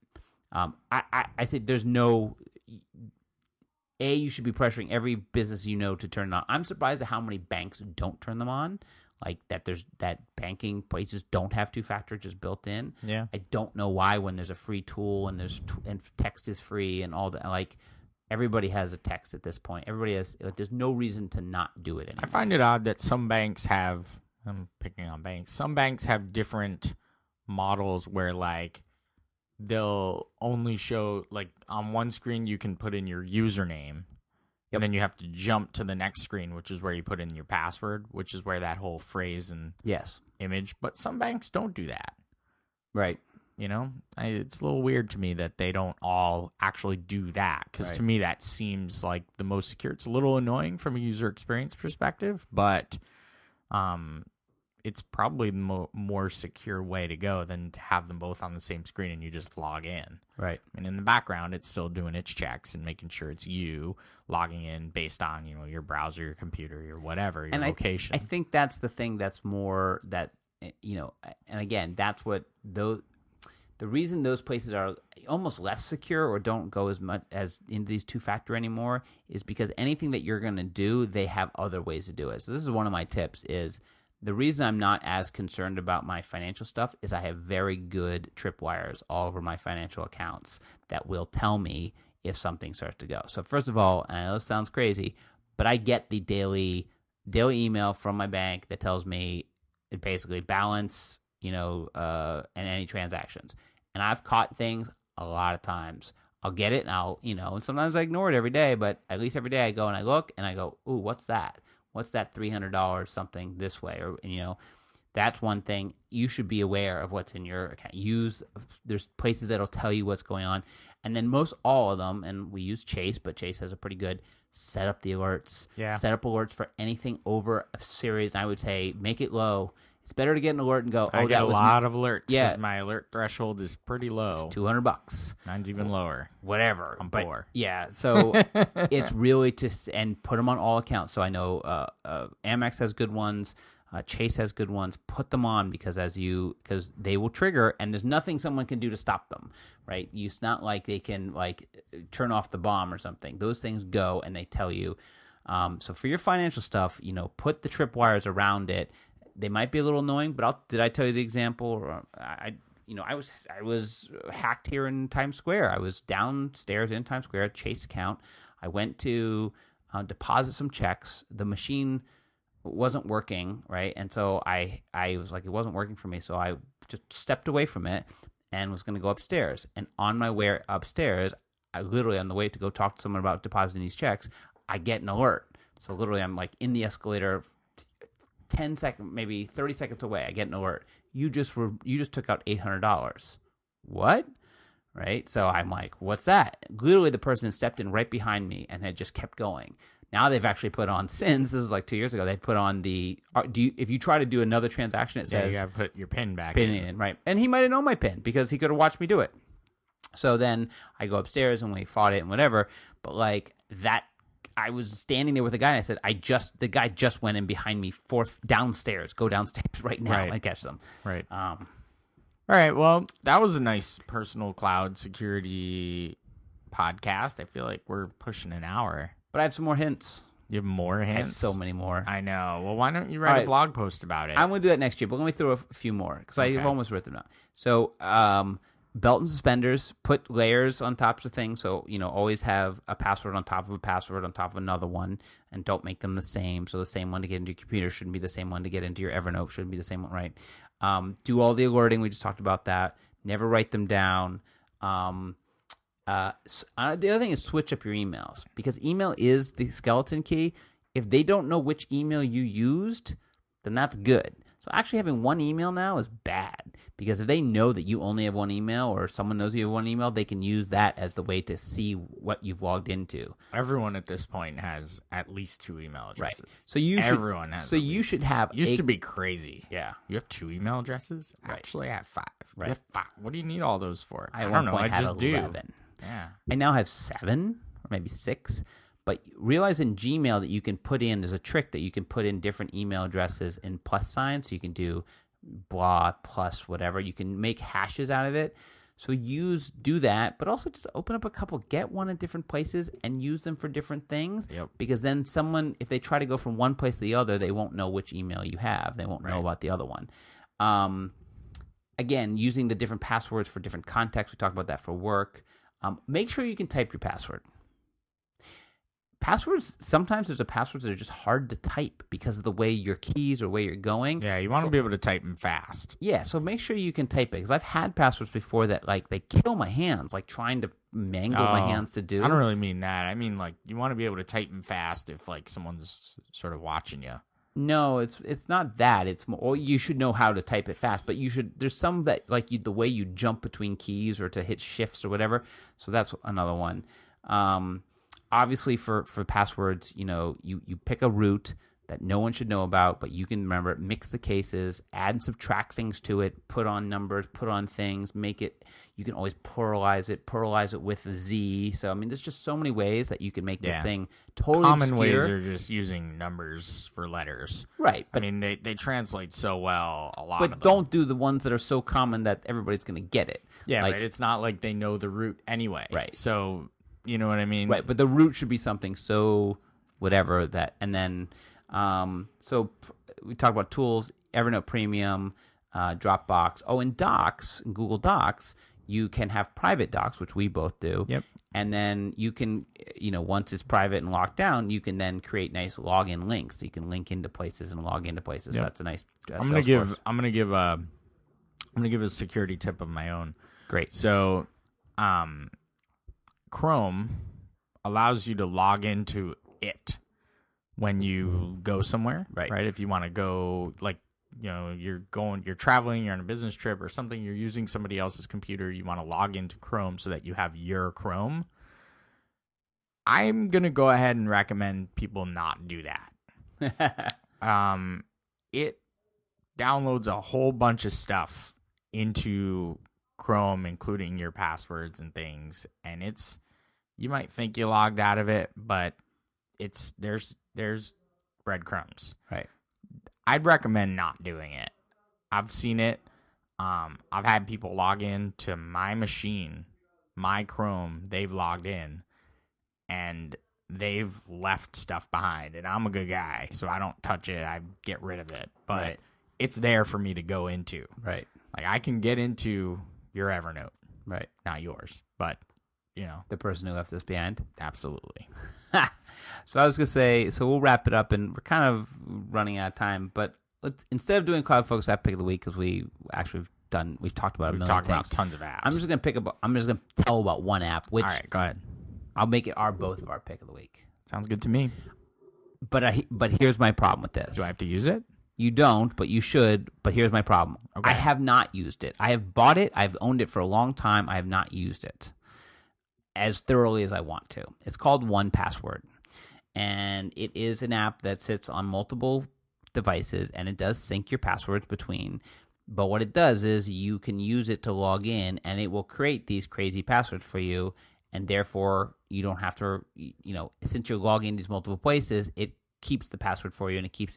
I said there's no. You should be pressuring every business to turn it on. I'm surprised at how many banks don't turn them on. Like that banking places don't have two-factor just built in. Yeah. I don't know why, when there's a free tool and and text is free and all that. Like, everybody has a text at this point. Everybody has. There's no reason to not do it anymore. I find it odd that some banks have. I'm picking on banks. Some banks have different models where, like, they'll only show, like, on one screen you can put in your username, and then you have to jump to the next screen, which is where you put in your password, which is where that whole phrase and image. But some banks don't do that. Right. It's a little weird to me that they don't all actually do that, because to me that seems like the most secure. It's a little annoying from a user experience perspective, but it's probably the more secure way to go than to have them both on the same screen and you just log in. Right. And in the background, it's still doing its checks and making sure it's you logging in based on, your browser, your computer, your whatever, your location. I think that's the thing that's more that, and again, that's what the reason those places are almost less secure or don't go as much as into these two-factor anymore is because anything that you're going to do, they have other ways to do it. So this is one of my tips is, the reason I'm not as concerned about my financial stuff is I have very good tripwires all over my financial accounts that will tell me if something starts to go. So first of all, and I know this sounds crazy, but I get the daily email from my bank that tells me basically balance, and any transactions. And I've caught things a lot of times. I'll get it and I'll, and sometimes I ignore it every day, but at least every day I go and I look and I go, ooh, what's that? What's that $300 something this way? Or, that's one thing. You should be aware of what's in your account. There's places that'll tell you what's going on. And then most all of them, and we use Chase, but Chase has a pretty good set up the alerts. Yeah. Set up alerts for anything over a series. And I would say make it low. It's better to get an alert and go, I get that a was lot of alerts because Yeah. my alert threshold is pretty low. It's $200. Mine's even lower. Whatever. I'm But, poor. Yeah. So it's really and put them on all accounts. So I know Amex has good ones. Chase has good ones. Put them on because they will trigger, and there's nothing someone can do to stop them, right? It's not like they can turn off the bomb or something. Those things go and they tell you. So for your financial stuff, put the tripwires around it. They might be a little annoying, but did I tell you the example? Or I was hacked here in Times Square. I was downstairs in Times Square, Chase account. I went to deposit some checks. The machine wasn't working, right? And so I was like, it wasn't working for me. So I just stepped away from it and was going to go upstairs. And on my way upstairs, I literally, on the way to go talk to someone about depositing these checks, I get an alert. So literally, I'm like in the escalator, 10 seconds, maybe 30 seconds away, I get an alert. You just took out $800. What? Right? So I'm like, what's that? Literally, the person stepped in right behind me and had just kept going. Now they've actually put on, since this was like 2 years ago, they put on if you try to do another transaction, it says you gotta put your PIN back in, right? And he might have known my PIN because he could have watched me do it. So then I go upstairs and we fought it and whatever. But I was standing there with a guy and I said, the guy just went in behind me downstairs. Go downstairs right now and catch them. Right. All right. Well, that was a nice personal cloud security podcast. I feel like we're pushing an hour. But I have some more hints. You have more I hints? have so many more. I know. Well, why don't you write a blog post about it? I'm going to do that next year, but let me throw a few more because I've almost written them down. So, belt and suspenders, put layers on top of things. So, always have a password on top of a password on top of another one, and don't make them the same. So the same one to get into your computer shouldn't be the same one to get into your Evernote. Shouldn't be the same one, right? Do all the alerting. We just talked about that. Never write them down. The other thing is switch up your emails, because email is the skeleton key. If they don't know which email you used, then that's good. So actually having one email now is bad, because if they know that you only have one email, or someone knows you have one email, they can use that as the way to see what you've logged into. Everyone at this point has at least 2 email addresses. Right. So everyone has. So you should have. Used to be crazy. Yeah. You have 2 email addresses? Right. Actually, I have 5. Right. You have 5. What do you need all those for? I don't know. I just 11. do. Yeah. I now have 7 or maybe 6. But realize in Gmail that you can put in, there's a trick that you can put in different email addresses in plus signs. So you can do blah plus whatever. You can make hashes out of it. So do that, but also just open up a couple, get one in different places and use them for different things. Yep. Because then someone, if they try to go from one place to the other, they won't know which email you have. They won't know about the other one. Again, using the different passwords for different contexts. We talked about that for work. Make sure you can type your password. Passwords, sometimes there's passwords that are just hard to type because of the way your keys or way you're going. Yeah, you want to be able to type them fast. Yeah, so make sure you can type it, because I've had passwords before that, like, they kill my hands, like trying to mangle my hands to do. I don't really mean that. I mean, like, you want to be able to type them fast if, like, someone's sort of watching you. No, it's not that. It's more, well, you should know how to type it fast, but there's some that, like, the way you jump between keys or to hit shifts or whatever. So that's another one. Obviously, for passwords, you pick a root that no one should know about, but you can remember it, mix the cases, add and subtract things to it, put on numbers, put on things, make it, you can always pluralize it with a Z. So, I mean, there's just so many ways that you can make this thing totally common obscure. ways are just using numbers for letters. Right. But, I mean, they translate so well, a lot but of them. But don't do the ones that are so common that everybody's going to get it. Yeah, but it's not like they know the root anyway. Right. So, you know what I mean? Right, but the root should be something so whatever that, and then, so we talk about tools, Evernote Premium, Dropbox. Oh, in Docs, in Google Docs, you can have private docs, which we both do. Yep. And then you can, once it's private and locked down, you can then create nice login links. So you can link into places and log into places. Yep. So that's a nice. I'm gonna give a security tip of my own. Great. So, Chrome allows you to log into it when you go somewhere, right? If you want to go, like, you're traveling, you're on a business trip or something, you're using somebody else's computer, you want to log into Chrome so that you have your Chrome. I'm going to go ahead and recommend people not do that. It downloads a whole bunch of stuff into Chrome, including your passwords and things, and you might think you logged out of it, but there's breadcrumbs. Right. I'd recommend not doing it. I've seen it. I've had people log in to my machine, my Chrome. They've logged in, and they've left stuff behind. And I'm a good guy, so I don't touch it. I get rid of it. But it's there for me to go into. Right. Like, I can get into your Evernote. Right. Not yours, but, the person who left this behind. Absolutely. So I was going to say, so we'll wrap it up, and we're kind of running out of time, but instead of doing CloudFocus app pick of the week, because we've talked about it a million times. We've talked about tons of apps. I'm just going to tell about one app, which. All right, go ahead. I'll make it both of our pick of the week. Sounds good to me. But here's my problem with this. Do I have to use it? You don't, but you should. But here's my problem. Okay. I have not used it. I have bought it. I've owned it for a long time. I have not used it as thoroughly as I want to. It's called 1Password. And it is an app that sits on multiple devices, and it does sync your passwords between. But what it does is you can use it to log in, and it will create these crazy passwords for you. And therefore, you don't have to, since you're logging these multiple places, it keeps the password for you, and it keeps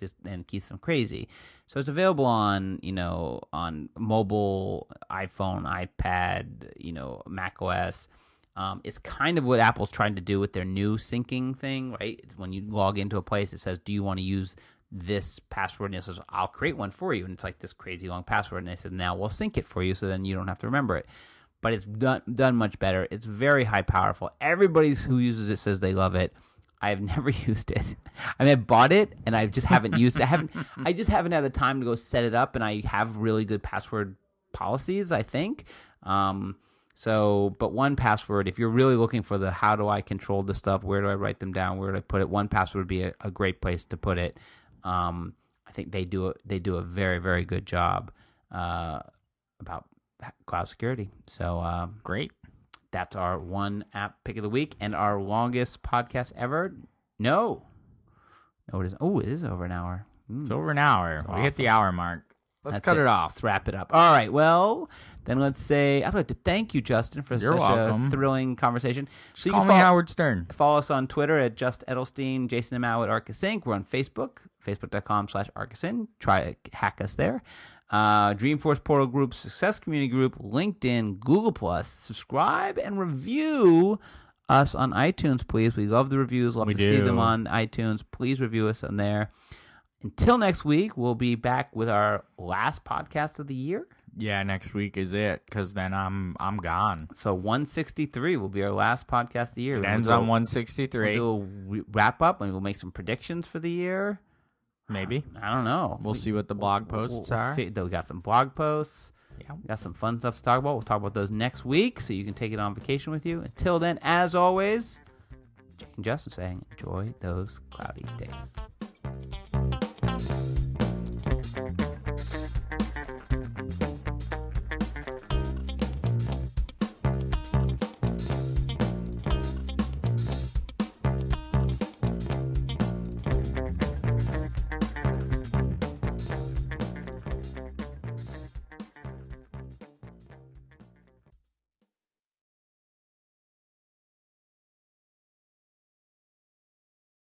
them crazy. So it's available on, on mobile, iPhone, iPad, Mac OS. It's kind of what Apple's trying to do with their new syncing thing, right? It's when you log into a place, it says, do you want to use this password? And it says, I'll create one for you. And it's like this crazy long password. And they said, now we'll sync it for you so then you don't have to remember it. But it's done much better. It's very high powerful. Everybody who uses it says they love it. I've never used it. I mean, I bought it and I just haven't used it. I just haven't had the time to go set it up, and I have really good password policies, I think. But 1Password, if you're really looking for the how do I control this stuff, where do I write them down, where do I put it, 1Password would be a great place to put it. I think they do a very, very good job about cloud security. So great. That's our one app pick of the week and our longest podcast ever. No, it isn't. Oh, it is over an hour. It's over an hour. That's we awesome. hit the hour mark. Let's cut it off. Let's wrap it up. All right. Well, then let's say I'd like to thank you, Justin, for You're such welcome. a thrilling conversation. Just call me Howard Stern. Follow us on Twitter at Just Edelstein, Jason and Mao at Arkus Inc. We're on Facebook, facebook.com/ArkusIn. Try to hack us there. Dreamforce Portal Group, Success Community Group, LinkedIn, Google+. Subscribe and review us on iTunes, please. We love the reviews. Love to see them on iTunes. Please review us on there. Until next week, we'll be back with our last podcast of the year. Yeah, next week is it, because then I'm gone. So 163 will be our last podcast of the year. It ends on 163. We'll do a wrap up, and we'll make some predictions for the year. Maybe. I don't know. We'll see what the blog posts are. We got some blog posts. Yeah. We got some fun stuff to talk about. We'll talk about those next week, so you can take it on vacation with you. Until then, as always, Jake and Justin saying, enjoy those cloudy days.